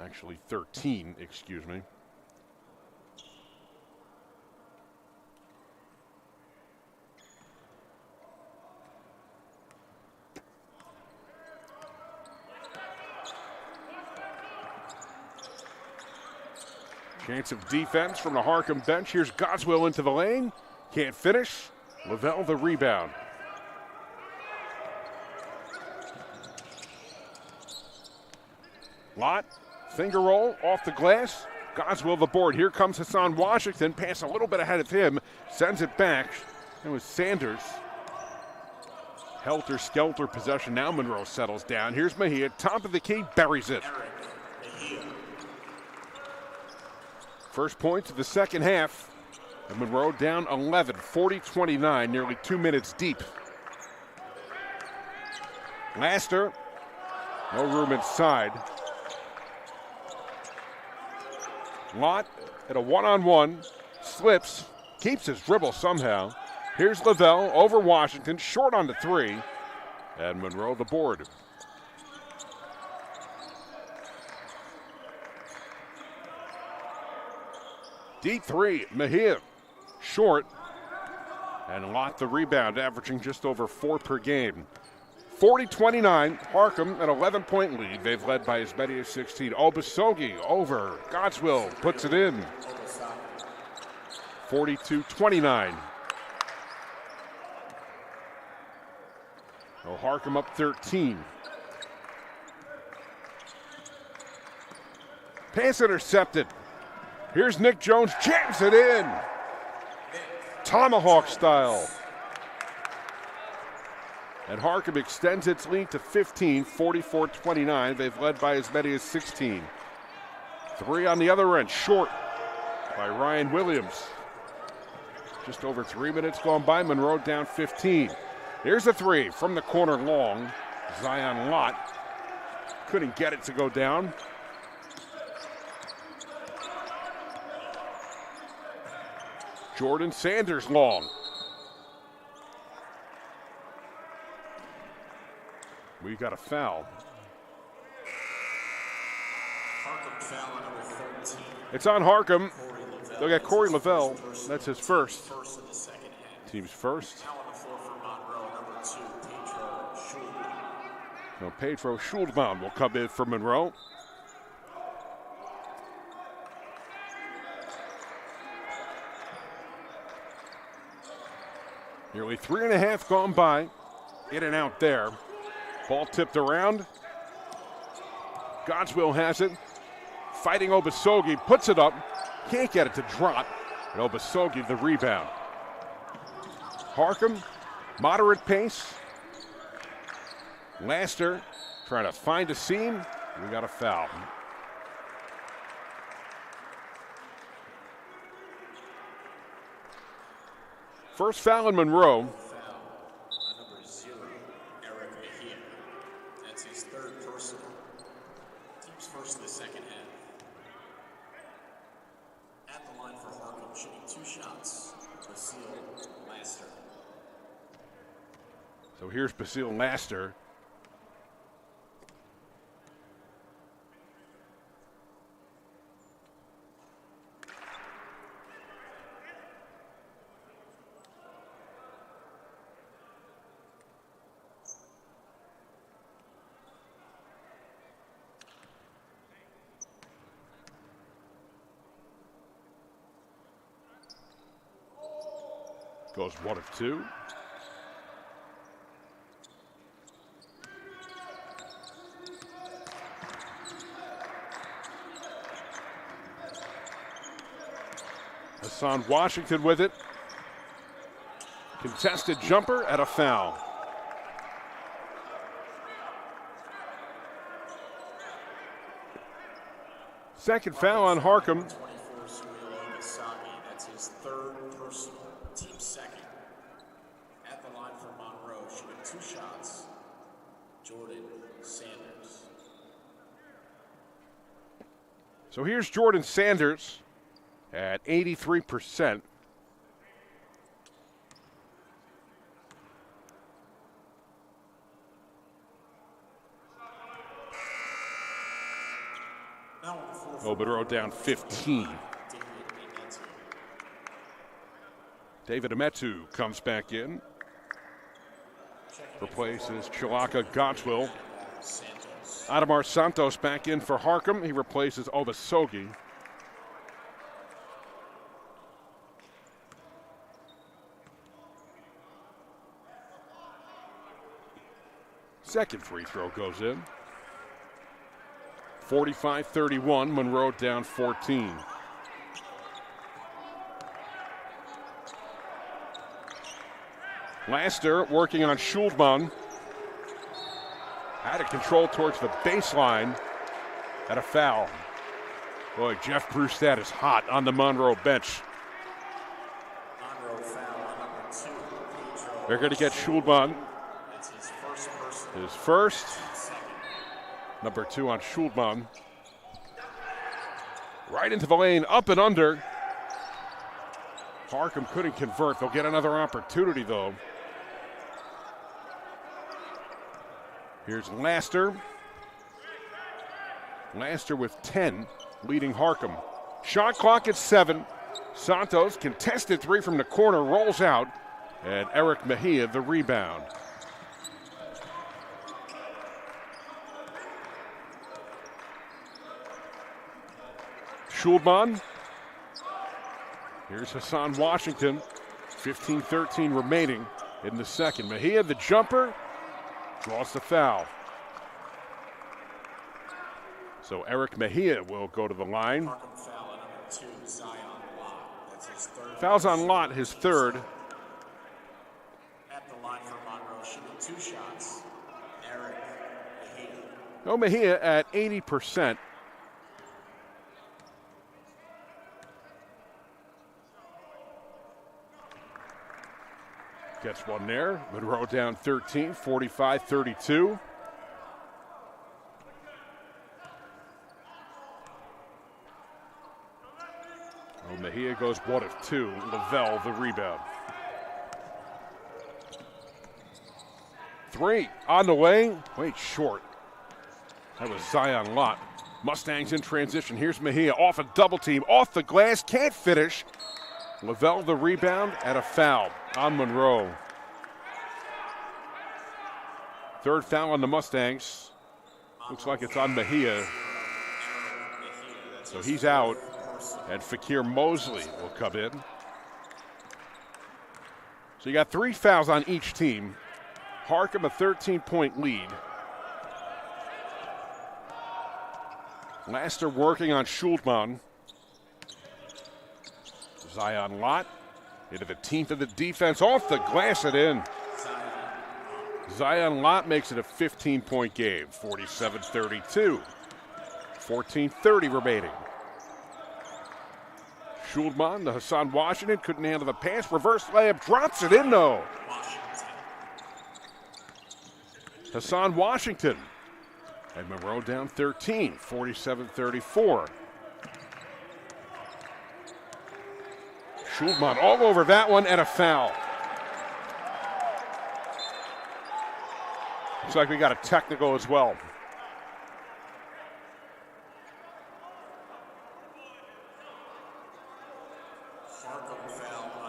Actually 13, excuse me. Chance of defense from the Harcum bench. Here's Godswill into the lane. Can't finish. Lavelle the rebound. Lott, finger roll off the glass. Goswell the board. Here comes Hassan Washington. Pass a little bit ahead of him. Sends it back. It was Sanders. Helter-skelter possession. Now Monroe settles down. Here's Mejia. Top of the key. Buries it. First points of the second half. And Monroe down 11. 40-29. Nearly 2 minutes deep. Laster. No room inside. Lott at a one-on-one, slips, keeps his dribble somehow. Here's Lavelle over Washington, short on the three, and Monroe the board. Deep three, Mejia, short, and Lott the rebound, averaging just over 4 per game. 40-29, Harcum an 11-point lead. They've led by as many as 16. Obasogi over. Goswell puts it in. 42-29. Oh, Harcum up 13. Pass intercepted. Here's Nick Jones, jams it in. Tomahawk style. And Harcum extends its lead to 15, 44-29. They've led by as many as 16. Three on the other end, short by Ryan Williams. Just over 3 minutes gone by, Monroe down 15. Here's a three from the corner long. Zion Lott couldn't get it to go down. Jordan Sanders long. We got a foul. Harcum foul on number 13. It's on Harcum. They'll get Corey Lavelle. That's his first. First of the second half. Team's first. Now on the floor for Monroe, number 2, Pedro Schulman. So Pedro Schulman will come in for Monroe. Nearly 3.5 gone by. In and out there. Ball tipped around. Goswell has it. Fighting Obasogi, puts it up. Can't get it to drop. And Obasogi the rebound. Harcum, moderate pace. Laster trying to find a seam. We got a foul. First foul in Monroe. First of the second half. At the line for Harcum, shooting 2 shots. Basile Laster. So here's Basile Laster. Goes 1 of 2. Hassan Washington with it. Contested jumper at a foul. Second foul on Harcum. 24, that's his 3rd personal. Team second. At the line for Monroe, shooting 2 shots. Jordan Sanders. So here's Jordan Sanders at 83%. Monroe down 15. David Ametu comes back in. Replaces Chilaka Goswell. Adamar Santos back in for Harcum. He replaces Obasogi. Second free throw goes in. 45-31, Monroe down 14. Laster working on Schuldman. Out of control towards the baseline. At a foul. Boy, Jeff Brustad is hot on the Monroe bench. Monroe foul number 2. They're going to get Schuldman. That's his first personal. His first. Second. Number 2 on Schuldman. Right into the lane, up and under. Harcum couldn't convert. They'll get another opportunity, though. Here's Laster. Laster with 10, leading Harcum. Shot clock at 7. Santos, contested 3 from the corner, rolls out. And Eric Mejia, the rebound. Schuldman. Here's Hassan Washington. 15-13 remaining in the second. Mejia, the jumper, draws the foul. So Eric Mejia will go to the line. Harcum foul number 2, Zion Lott. That's his third. Fouls on Lott, his third. At the line for Monroe, shooting 2 shots. Eric Mejia. No, Mejia at 80%. Gets one there. Monroe down 13, 45-32. Oh, Mejia goes 1 of 2. Lavelle, the rebound. 3 on the way. Wait, short. That was Zion Lott. Mustangs in transition. Here's Mejia off a double team. Off the glass. Can't finish. Lavelle, the rebound, and a foul on Monroe. Third foul on the Mustangs. Looks like it's on Mejia. So he's out. And Fakir Mosley will come in. So you got 3 fouls on each team. Harcum a 13-point lead. Laster working on Schuldman. Zion Lott into the teeth of the defense, off the glass and in. Zion Lott makes it a 15-point game, 47-32. 14:30 remaining. Schuldman to Hassan Washington, couldn't handle the pass. Reverse layup, drops it in though. Hassan Washington. And Monroe down 13, 47-34. Schuldman all over that one and a foul. Looks like we got a technical as well.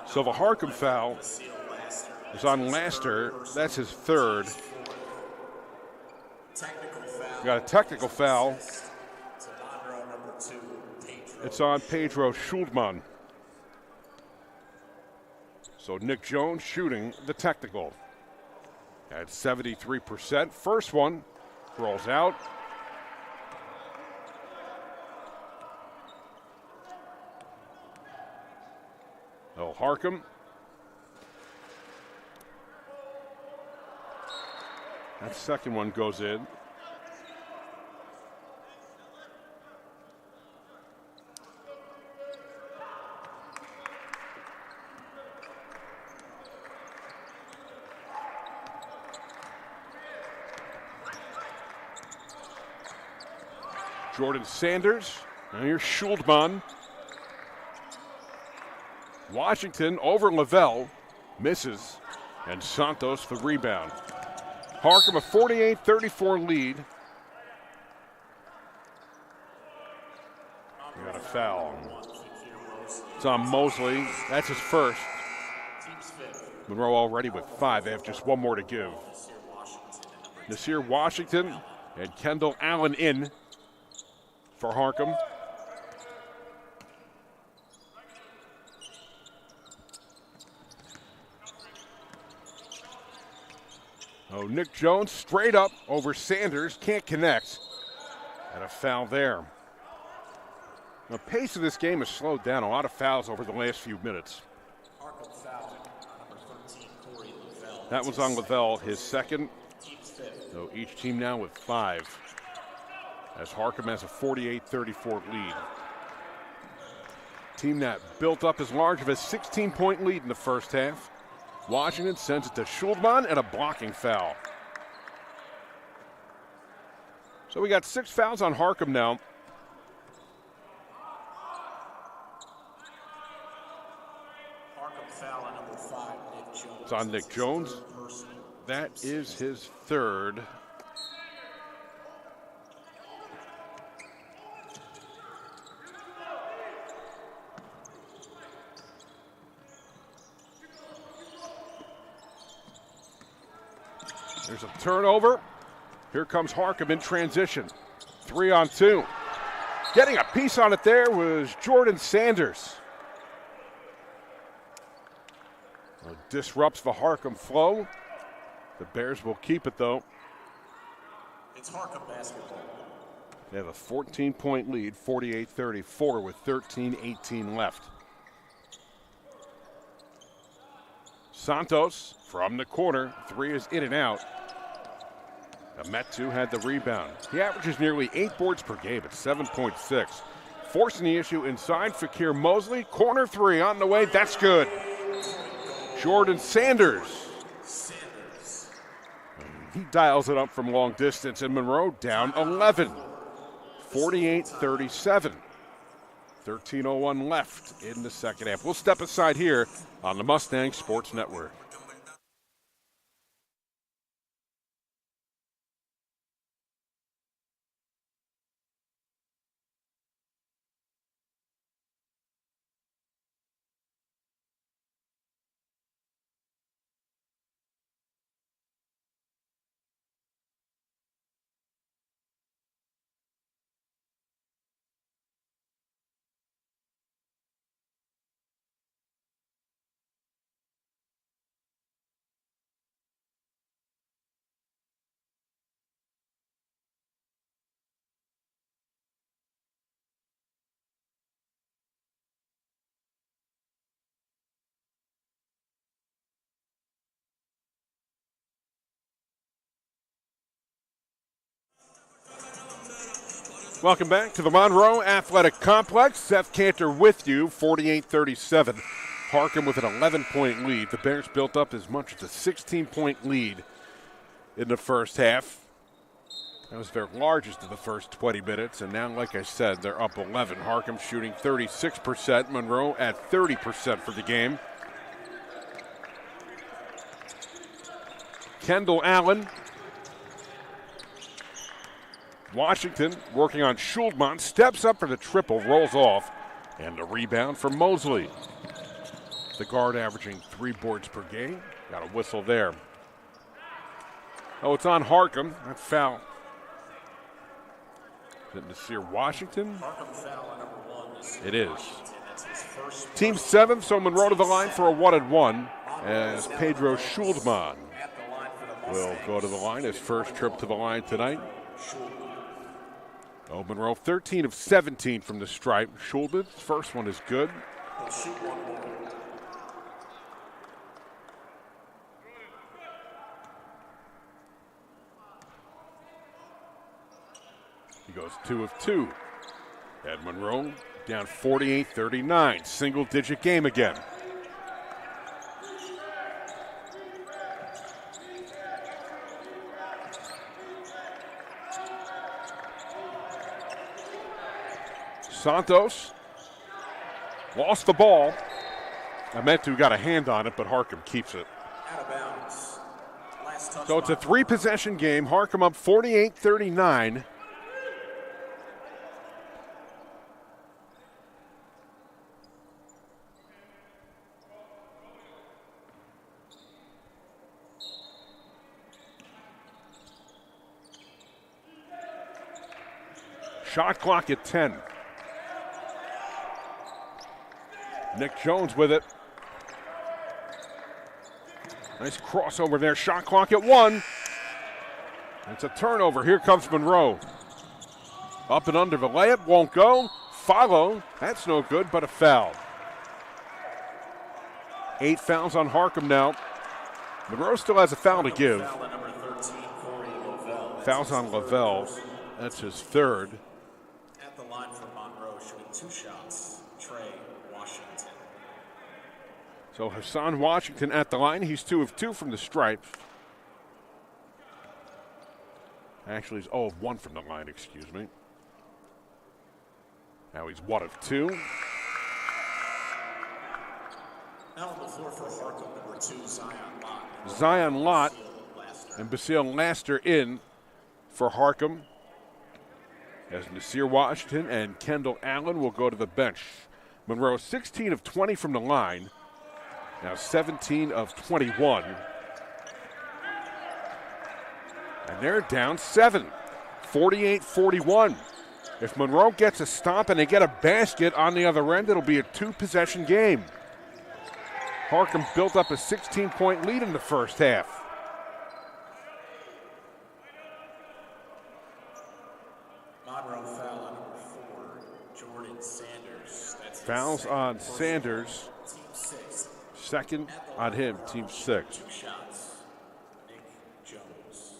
So the Harcum foul is on Laster. That's his third. We got a technical foul. It's on Pedro Schuldman. So Nick Jones shooting the technical at 73%. First one rolls out. Oh, Harcum. That second one goes in. Jordan Sanders, and here's Schuldman. Washington over Lavelle, misses, and Santos the rebound. Harcum a 48-34 lead. We got a foul. It's on Mosley, that's his first. Monroe already with 5, they have just one more to give. Nasir Washington and Kendall Allen in for Harcum. Oh, So Nick Jones straight up over Sanders, can't connect. And a foul there. The pace of this game has slowed down. A lot of fouls over the last few minutes. Harcum foul on number 13, Corey Lavelle. That was on Lavelle, his second. So each team now with 5. As Harcum has a 48-34 lead. Team that built up as large of a 16-point lead in the first half. Washington sends it to Schuldman and a blocking foul. So we got 6 fouls on Harcum now. Harcum foul on number 5, Nick Jones. It's on Nick Jones. That is his third. There's a turnover. Here comes Harcum in transition. 3-on-2. Getting a piece on it there was Jordan Sanders. Well, disrupts the Harcum flow. The Bears will keep it, though. It's Harcum basketball. They have a 14-point lead, 48-34 with 13:18 left. Santos from the corner. 3 is in and out. Metu had the rebound. He averages nearly 8 boards per game at 7.6. Forcing the issue inside. Fakir Mosley. Corner 3 on the way. That's good. Jordan Sanders. He dials it up from long distance, and Monroe down 11. 48-37. 13:01 left in the second half. We'll step aside here on the Mustang Sports Network. Welcome back to the Monroe Athletic Complex. Seth Cantor with you, 48-37. Harcum with an 11-point lead. The Bears built up as much as a 16-point lead in the first half. That was their largest of the first 20 minutes, and now, like I said, they're up 11. Harcum shooting 36%, Monroe at 30% for the game. Kendall Allen. Washington working on Schuldman, steps up for the triple, rolls off, and a rebound for Mosley. The guard averaging 3 boards per game. Got a whistle there. Oh, it's on Harcum. That foul. Is it Nasir Washington? It is. Team 7, so Monroe to the line for a 1-and-1 as Pedro Schuldman will go to the line. His first trip to the line tonight. Oh, Monroe 13 of 17 from the stripe. Schuldman's first one is good. He goes 2 of 2. And Monroe down 48-39. Single-digit game again. Santos lost the ball. Metu got a hand on it, but Harcum keeps it. Out of bounds. So it's a 3-possession game. Harcum up 48-39. Shot clock at 10. Nick Jones with it. Nice crossover there. Shot clock at 1. It's a turnover. Here comes Monroe. Up and under the layup. Won't go. Follow. That's no good, but a foul. 8 fouls on Harcum now. Monroe still has a foul to give. Fouls on Lavelle. That's his third. At the line for Monroe, shooting 2 shots, Trey Washington. So Hassan Washington at the line. He's 2 of 2 from the stripe. Actually, he's 0 of 1 from the line, excuse me. Now he's 1 of 2. Now on the floor for Harcum, number 2, Zion Lott. Zion Lott and Basile Laster in for Harcum, as Nasir Washington and Kendall Allen will go to the bench. Monroe 16 of 20 from the line. Now 17 of 21. And they're down 7, 48-41. If Monroe gets a stop and they get a basket on the other end, it'll be a 2-possession game. Harcum built up a 16-point lead in the first half. Monroe foul on number 4, Jordan Sanders. That's Fouls on Sanders. Team 6. Second on him, team 6. 2 shots, Nick Jones.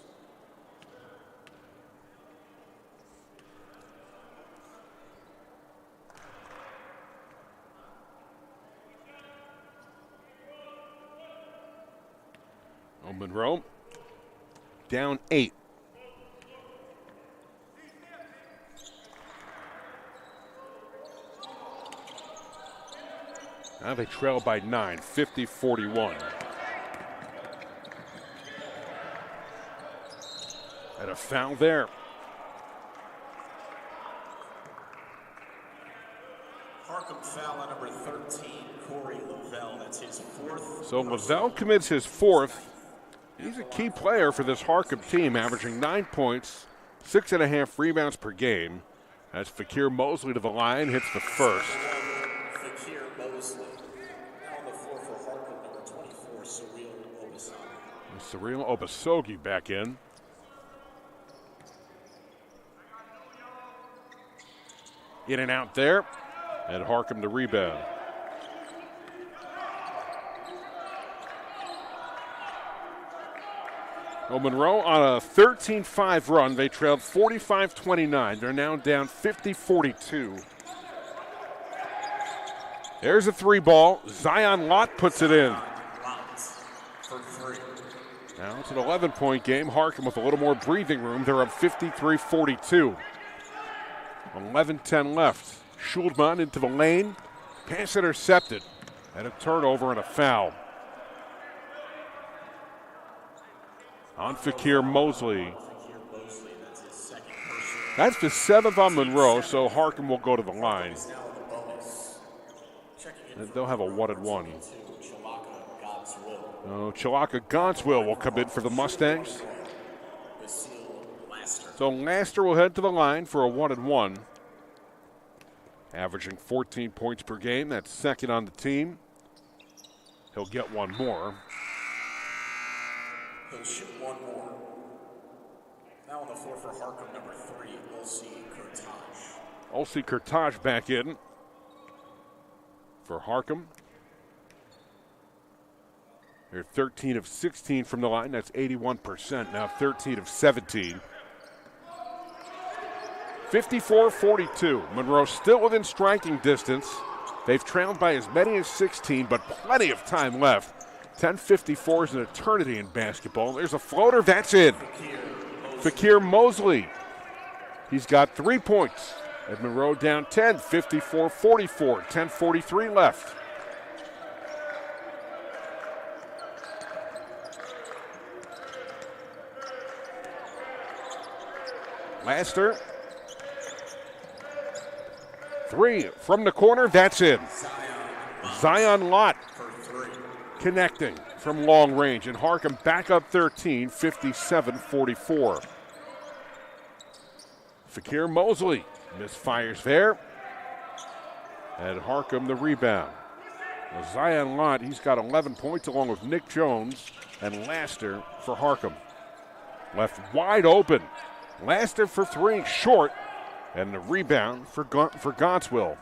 Monroe down 8. Now they trail by 9, 50-41. And a foul there. Harcum foul on number 13, Corey Lavelle. That's his 4th. So Lavelle commits his 4th. He's a key player for this Harcum team, averaging 9 points, 6.5 rebounds per game. As Fakir Mosley to the line, hits the first. Fakir Mosley. Now on the floor for Harcum, number 24, Surreal Obasogi. Surreal Obasogi back in. In and out there. And Harcum the rebound. Monroe on a 13-5 run. They trailed 45-29. They're now down 50-42. There's a 3-ball. Zion Lott puts it in. Now it's an 11-point game. Harcum with a little more breathing room. They're up 53-42. 11-10 left. Schuldman into the lane. Pass intercepted. And a turnover and a foul. On Fakir Mosley. That's the 7th on Monroe, so Harcum will go to the line. And they'll have a 1-1. Chalaka Gonswill will come in for the Mustangs. So Laster will head to the line for a 1-1. Averaging 14 points per game. That's second on the team. He'll get one more. He'll shoot one more. Now on the floor for Harcum, number 3, Olsi Kurtaj. Olsi Kurtaj back in for Harcum. They're 13 of 16 from the line. That's 81%. Now 13 of 17. 54-42. Monroe still within striking distance. They've trailed by as many as 16, but plenty of time left. 10:54 is an eternity in basketball. There's a floater. That's in. Fakir Mosley. He's got 3 points. And Monroe down 10, 54-44. 10:43 left. Laster. 3 from the corner. That's in. Zion Lott connecting from long range. And Harcum back up 13, 57-44. Fakir Mosley misfires there. And Harcum the rebound. Now Zion Lott, he's got 11 points along with Nick Jones and Laster for Harcum. Left wide open. Laster for three, short. And the rebound for Gontsville.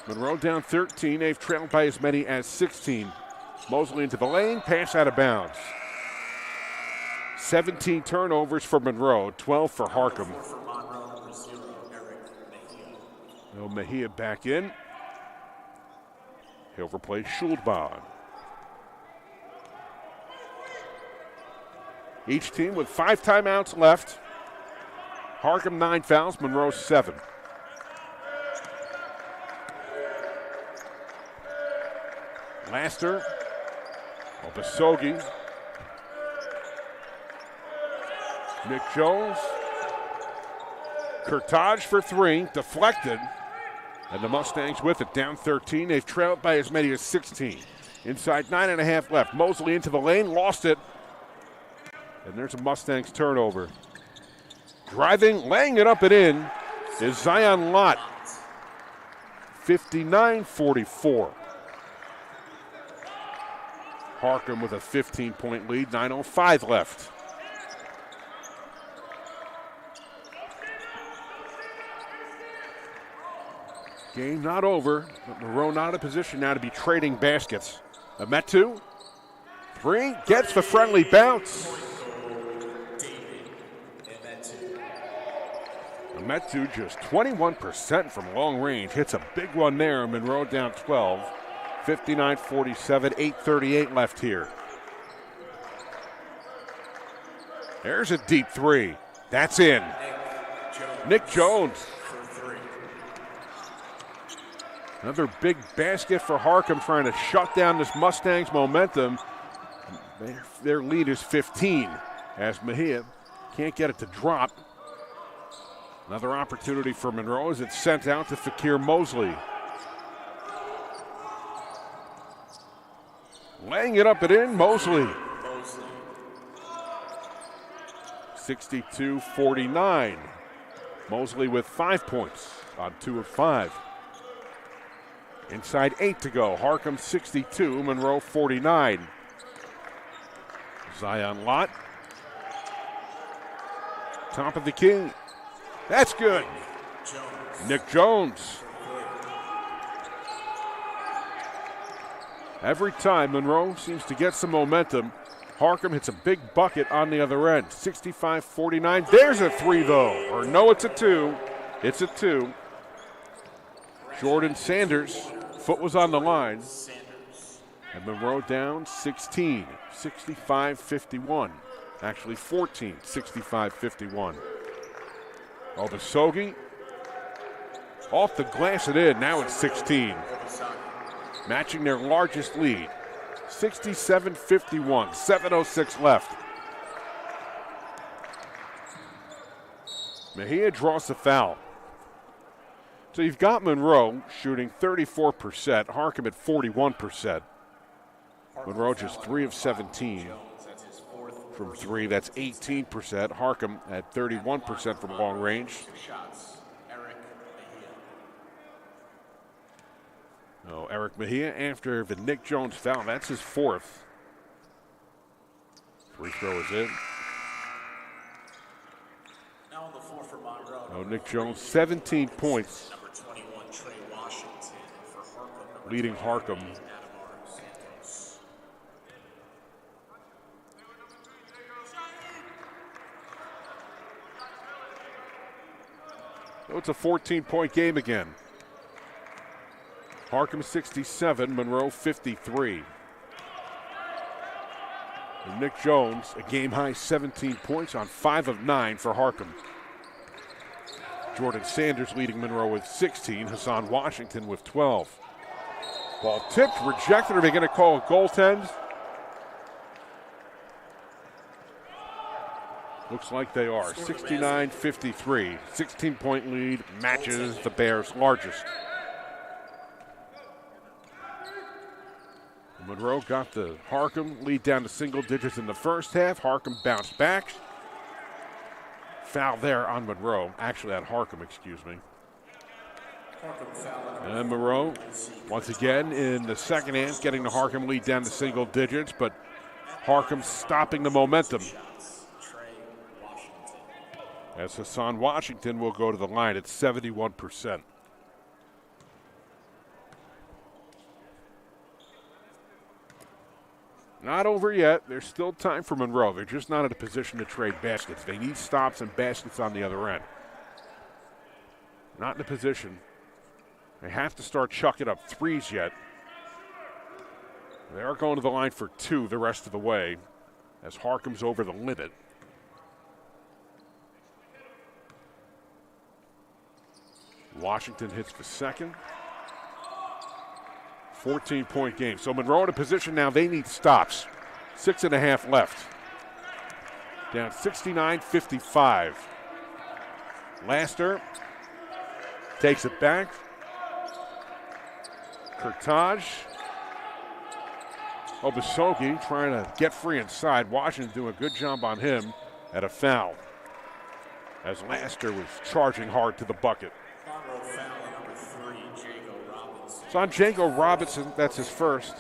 Monroe down 13. They've trailed by as many as 16. Mosley into the lane, pass out of bounds. 17 turnovers for Monroe, 12 for Harcum. Mejia back in. He'll replace Schuldbahn. Each team with 5 timeouts left. Harcum 9 fouls, Monroe 7. Laster, Obasogi, Nick Jones, Kurtage for three, deflected, and the Mustangs with it, down 13. They've trailed by as many as 16. Inside 9.5 left. Mosley into the lane, lost it, and there's a Mustangs turnover. Driving, laying it up and in is Zion Lott, 59-44. Harcum with a 15-point lead, 9:05 left. Game not over, but Monroe not in a position now to be trading baskets. Ametu, three, gets the friendly bounce. Ametu just 21% from long range, hits a big one there. Monroe down 12. 59-47, 8:38 left here. There's a deep three. That's in. Nick Jones. Another big basket for Harcum, trying to shut down this Mustangs momentum. Their lead is 15 as Mejia can't get it to drop. Another opportunity for Monroe as it's sent out to Fakir Mosley. Laying it up and in, Mosley. 62-49. Mosley with 5 points on 2 of 5. Inside 8 to go. Harcum 62, Monroe 49. Zion Lott. Top of the key. That's good. Nick Jones. Every time Monroe seems to get some momentum, Harcum hits a big bucket on the other end. 65-49. There's a three, though. Or no, it's a two. It's a two. Jordan Sanders, foot was on the line. And Monroe down 16, 65-51. Actually 14, 65-51. Obasogi off the glass and in. Now it's 16. Matching their largest lead. 67-51, 7:06 left. Mejia draws the foul. So you've got Monroe shooting 34%, Harcum at 41%. Monroe just 3 of 17 from 3, that's 18%. Harcum at 31% from long range. Oh, Eric Mejia after the Nick Jones foul, that's his 4th. Free throw is in. Now on the floor for Monroe. Oh, Nick Jones, 17 points. Number 21, Trey Washington for Harcum. Leading Harcum. So it's a 14-point game again. Harcum 67, Monroe 53. And Nick Jones, a game-high 17 points on 5 of 9 for Harcum. Jordan Sanders leading Monroe with 16. Hassan Washington with 12. Ball tipped, rejected. Are they going to call a goaltend? Looks like they are. 69-53. 16-point lead matches the Bears' largest. Monroe got the Harcum lead down to single digits in the first half. Harcum bounced back. Foul there on Monroe. Actually on Harcum, excuse me. And Monroe, once again in the second half, getting the Harcum lead down to single digits, but Harcum stopping the momentum. As Hassan Washington will go to the line at 71%. Not over yet. There's still time for Monroe. They're just not in a position to trade baskets. They need stops and baskets on the other end. Not in a position. They have to start chucking up threes yet. They are going to the line for 2 the rest of the way as Harcum's over the limit. Washington hits the second. 14-point game. So Monroe in a position now they need stops. 6.5 left. Down 69-55. Laster takes it back. Kurtaj. Obasogi trying to get free inside. Washington doing a good job on him at a foul. As Laster was charging hard to the bucket. It's on Django Robinson. That's his first.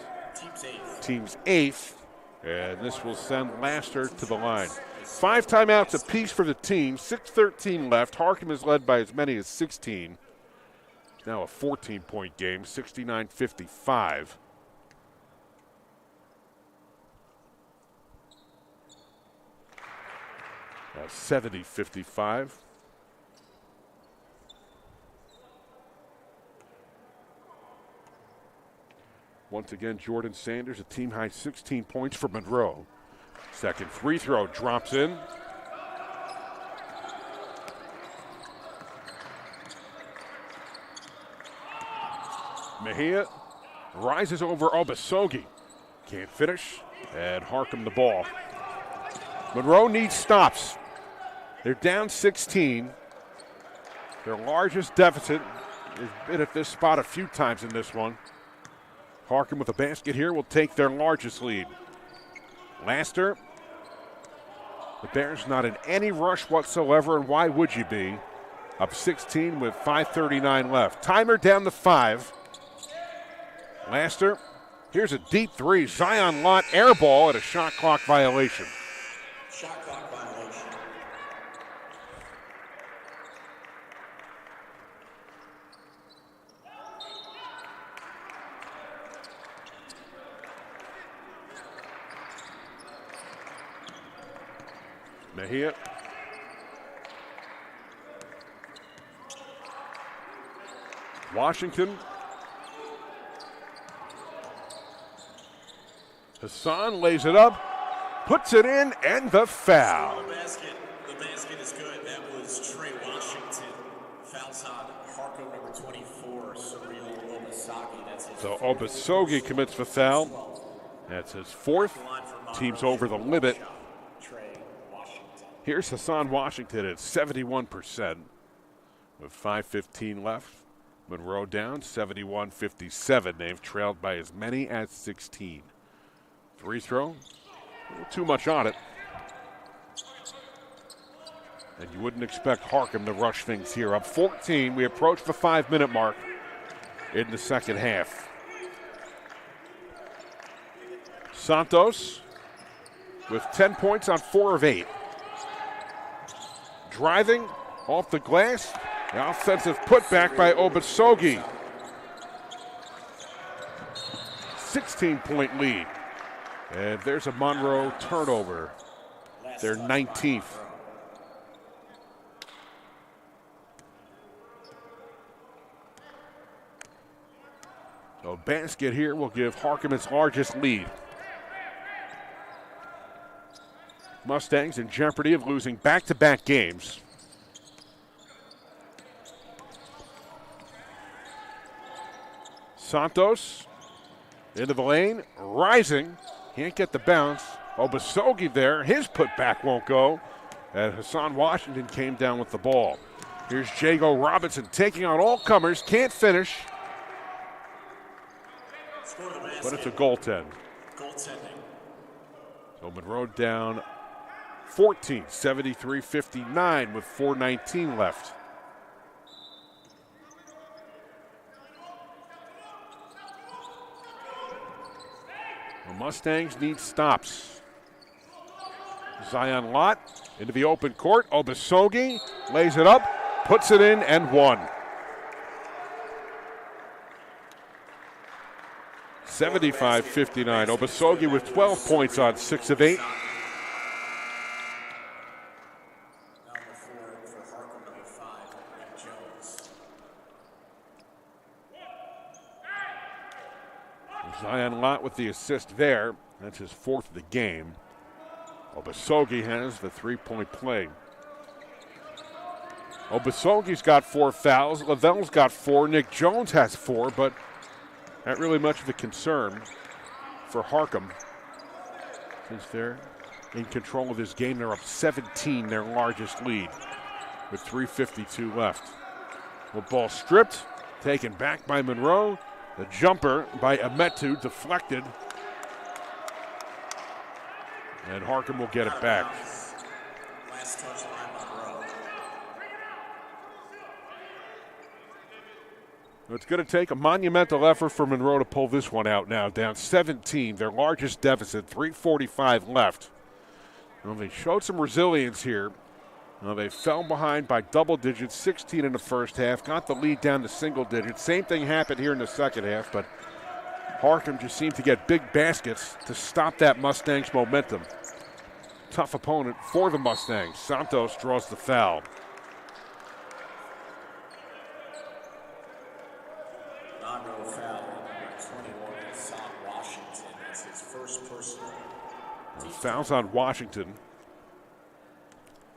Team's eighth. And this will send Laster to the line. 5 timeouts apiece for the team. 6:13 left. Harcum is led by as many as 16. It's now a 14-point game. 69-55. 70-55. Once again, Jordan Sanders, a team-high 16 points for Monroe. Second free throw drops in. Mejia rises over Obasogi. Can't finish, and Harcum the ball. Monroe needs stops. They're down 16. Their largest deficit has been at this spot a few times in this one. Harcum with a basket here will take their largest lead. Laster. The Bears not in any rush whatsoever, and why would you be? Up 16 with 5:39 left. Timer down to 5. Laster. Here's a deep three. Zion Lott air ball at a shot clock violation. Shot clock violation. Mejia. Washington. Hassan lays it up, puts it in, and the foul. The basket is good. That was Trey Washington. Fouls on Harcum, number 24, Surreal Obasagi. That's his So Obasogi commits the foul. That's his fourth. Team's over the limit. Here's Hassan Washington at 71% with 5:15 left. Monroe down 71-57. They've trailed by as many as 16. Free throw, a little too much on it. And you wouldn't expect Harcum to rush things here. Up 14, we approach the 5-minute mark in the second half. Santos with 10 points on 4 of 8. Driving off the glass, the offensive putback by Obasogi. 16-point lead. And there's a Monroe turnover. Their 19th. So a basket here will give Harcum its largest lead. Mustangs in jeopardy of losing back-to-back games. Santos into the lane, rising. Can't get the bounce. Obasogi there. His putback won't go. And Hassan Washington came down with the ball. Here's Jago Robinson taking on all comers. Can't finish. But it's a goaltend. Goaltending. So Monroe down 14, 73-59 with 4:19 left. The Mustangs need stops. Zion Lott into the open court. Obasogi lays it up, puts it in, and one. 75-59. Obasogi with 12 points on 6 of 8. Number 4 for Harcum, number 5, Nick Jones. Zion Lott with the assist there. That's his 4th of the game. Obasogi has the 3-point play. Obasogi's got 4 fouls. Lavelle's got 4. Nick Jones has 4, but not really much of a concern for Harcum, since they're in control of this game. They're up 17, their largest lead, with 3:52 left. The ball stripped, taken back by Monroe. The jumper by Ametu deflected, and Harcum will get it back. Last touch by Monroe. It's going to take a monumental effort for Monroe to pull this one out now. Down 17, their largest deficit, 3:45 left. Well, they showed some resilience here. They fell behind by double digits, 16 in the first half, got the lead down to single digits. Same thing happened here in the second half, but Harcum just seemed to get big baskets to stop that Mustangs momentum. Tough opponent for the Mustangs. Santos draws the foul. Monroe foul, number 21, Sam Washington. That's his first personal. Fouls on Washington.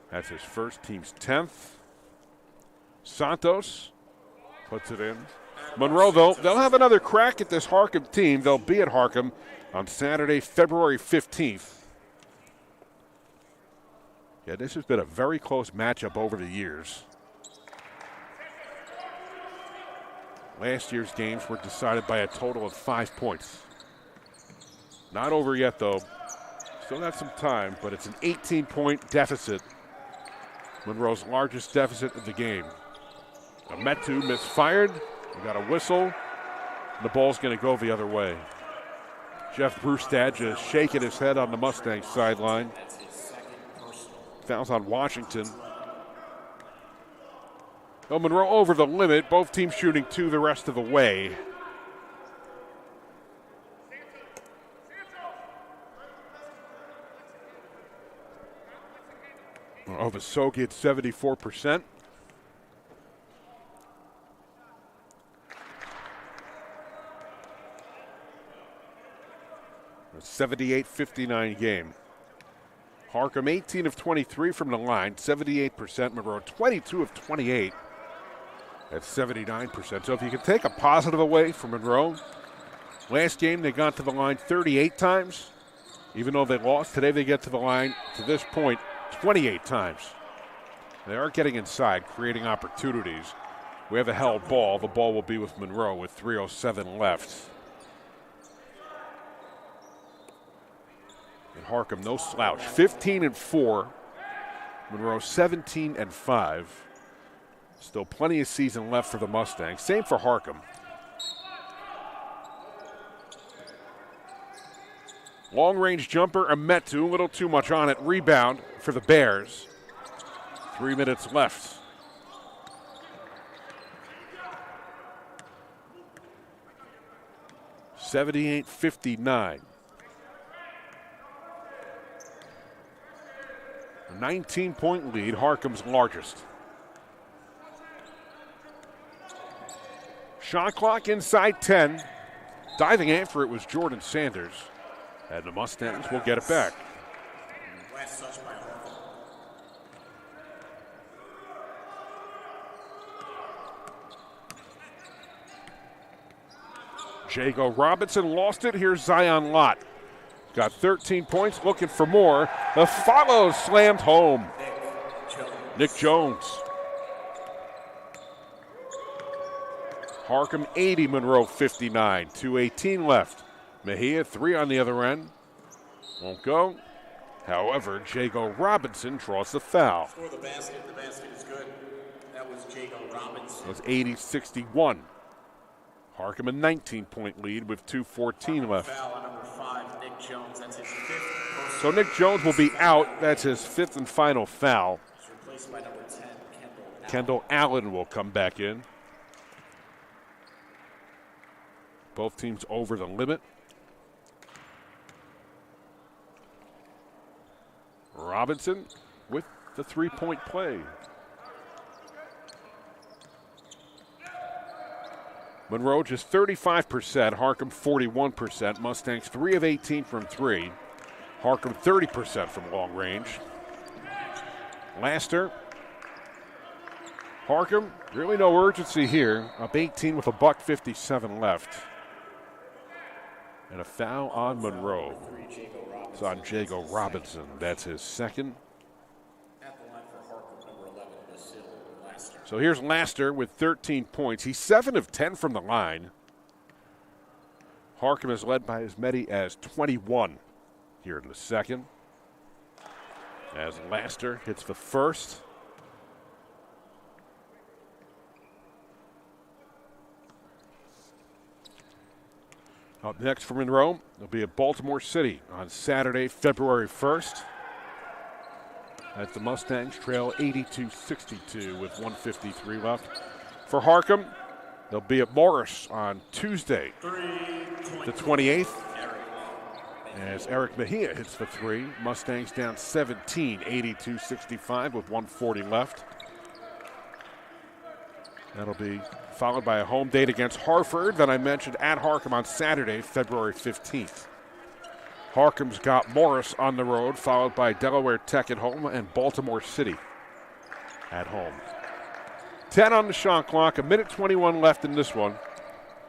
That's his first, team's 10th. Santos puts it in. Monroe, though, they'll have another crack at this Harcum team. They'll be at Harcum on Saturday, February 15th. Yeah, this has been a very close matchup over the years. Last year's games were decided by a total of 5 points. Not over yet, though. Still have some time, but it's an 18-point deficit. Monroe's largest deficit of the game. Ametu misfired. We got a whistle. The ball's going to go the other way. Jeff Brustad just shaking his head on the Mustangs sideline. Fouls on Washington. Oh, Monroe over the limit. Both teams shooting 2 the rest of the way. Obasogi at 74%. A 78-59 game. Harcum 18 of 23 from the line, 78%. Monroe 22 of 28 at 79%. So if you can take a positive away from Monroe, last game they got to the line 38 times. Even though they lost, today they get to the line, to this point, 28 times. They are getting inside, creating opportunities. We have a held ball. The ball will be with Monroe with 3:07 left. And Harcum, no slouch. 15-4. Monroe 17-5. Still plenty of season left for the Mustangs. Same for Harcum. Long-range jumper, Ametu, a little too much on it. Rebound for the Bears. 3 minutes left. $78-59. A 19-point lead, Harcum's largest. Shot clock inside 10. Diving after it was Jordan Sanders. And the Mustangs will get it back. Last touch by Harcum. Jago Robinson lost it. Here's Zion Lott. Got 13 points, looking for more. The follow slammed home. Nick Jones. Harcum 80, Monroe 59. 2:18 left. Mejia 3 on the other end. Won't go. However, Jago Robinson draws the foul. For the basket is good. That was Jago Robinson. It was 80-61. Harcum a 19-point lead with 2:14 left. Foul on number 5, Nick Jones. That's his 5th So Nick Jones will be out. That's his 5th and final foul. Replaced by number 10, Kendall Allen will come back in. Both teams over the limit. Robinson with the three-point play. Monroe just 35%, Harcum 41%. Mustangs 3 of 18 from 3. Harcum 30% from long range. Laster. Harcum, really no urgency here. Up 18 with $1:57 left. And a foul on Monroe. It's on Jago Robinson. That's his 2nd. At the line for Harcum, number 11, Laster. So here's Laster with 13 points. He's 7 of 10 from the line. Harcum is led by as many as 21 here in the 2nd. As Laster hits the 1st. Up next for Monroe, they'll be at Baltimore City on Saturday, February 1st. As the Mustangs trail 82-62 with 1:53 left. For Harcum, they'll be at Morris on Tuesday, the 28th. As Eric Mejia hits the 3. Mustangs down 17, 82-65 with 1:40 left. That'll be followed by a home date against Hartford that I mentioned at Harcum on Saturday, February 15th. Harcum's got Morris on the road, followed by Delaware Tech at home and Baltimore City at home. 10 on the shot clock, 1:21 left in this one.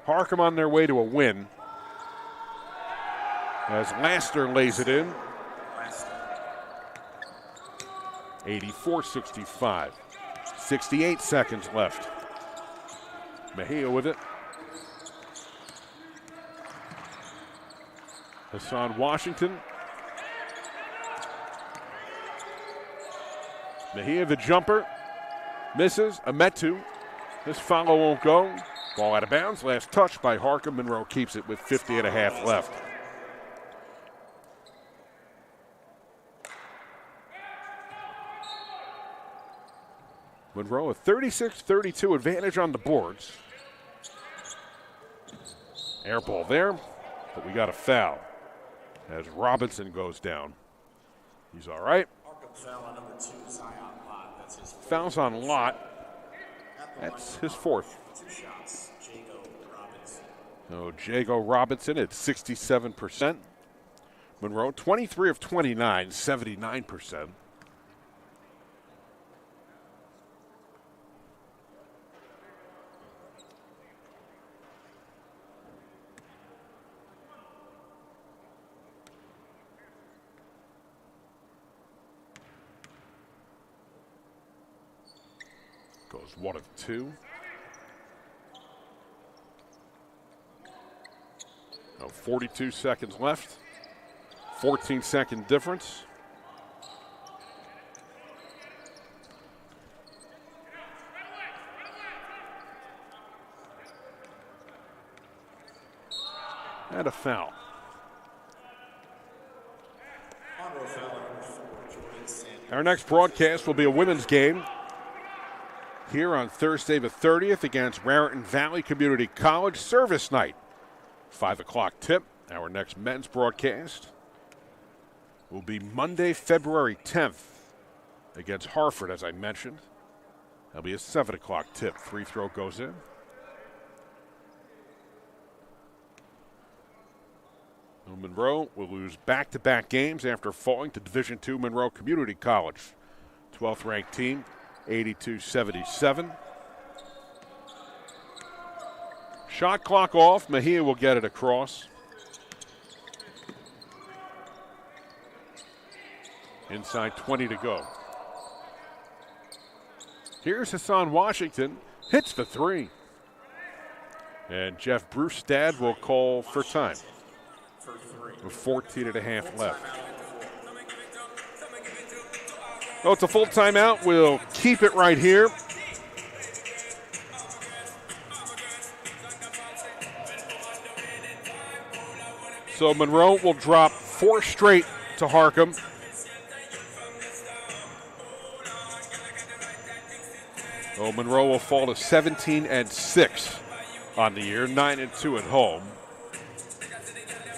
Harcum on their way to a win. As Laster lays it in. 84-65. 68 seconds left. Mejia with it. Hassan Washington. Mejia the jumper. Misses. Ametu. This follow won't go. Ball out of bounds. Last touch by Harcum. Monroe keeps it with 50 and a half left. Monroe a 36-32 advantage on the boards. Air ball there, but we got a foul as Robinson goes down. He's all right. Fouls on Lott. That's his 4th. So Jago Robinson at 67%. Monroe 23 of 29, 79%. Goes 1 of 2. Now 42 seconds left. 14-second difference. And a foul. Our next broadcast will be a women's game here on Thursday the 30th against Raritan Valley Community College Service Night. 5 o'clock tip. Our next men's broadcast will be Monday, February 10th against Hartford, as I mentioned. That'll be a 7 o'clock tip. Free throw goes in. Monroe will lose back-to-back games after falling to Division II Monroe Community College. 12th ranked team, 82-77. Shot clock off. Mejia will get it across. Inside 20 to go. Here's Hassan Washington. Hits the 3. And Jeff Brewstad will call for time. With 14 and a half left. Oh, it's a full timeout. We'll keep it right here. So Monroe will drop 4 straight to Harcum. Oh, Monroe will fall to 17-6 on the year, 9-2 at home.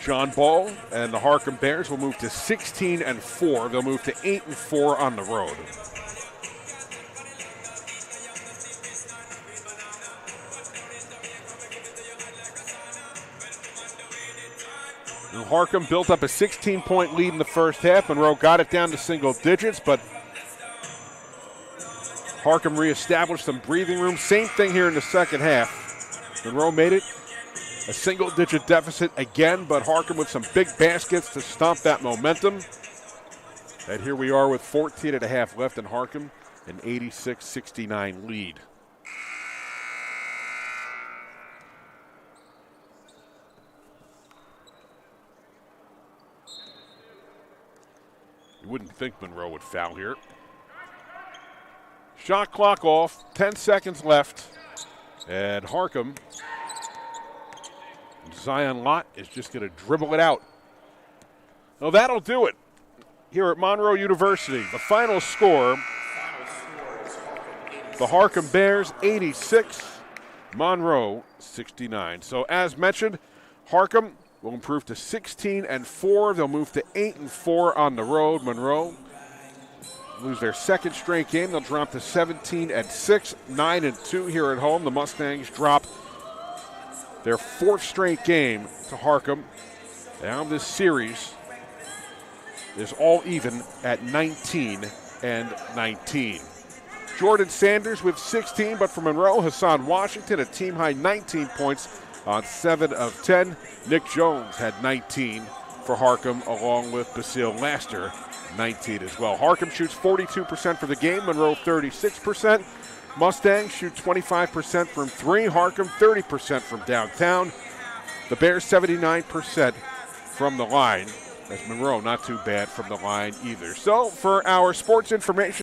John Ball and the Harcum Bears will move to 16-4. They'll move to 8-4 on the road. And Harcum built up a 16-point lead in the first half. Monroe got it down to single digits, but Harcum reestablished some breathing room. Same thing here in the second half. Monroe made it a single-digit deficit again, but Harcum with some big baskets to stomp that momentum. And here we are with 14.5 left in Harcum, an 86-69 lead. You wouldn't think Monroe would foul here. Shot clock off, 10 seconds left, and Harcum, Zion Lott is just going to dribble it out. Well, that'll do it here at Monroe University. The final score, the Harcum Bears 86, Monroe 69. So as mentioned, Harcum will improve to 16-4. They'll move to 8-4 on the road. Monroe lose their second straight game. They'll drop to 17-6, 9-2 here at home. The Mustangs drop their fourth straight game to Harcum. Now this series is all even at 19-19. Jordan Sanders with 16, but for Monroe, Hassan Washington, a team-high 19 points on 7 of 10. Nick Jones had 19 for Harcum, along with Basile Laster, 19 as well. Harcum shoots 42% for the game, Monroe 36%. Mustangs shoot 25% from three, Harcum 30% from downtown. The Bears 79% from the line. That's Monroe, not too bad from the line either. So for our sports information,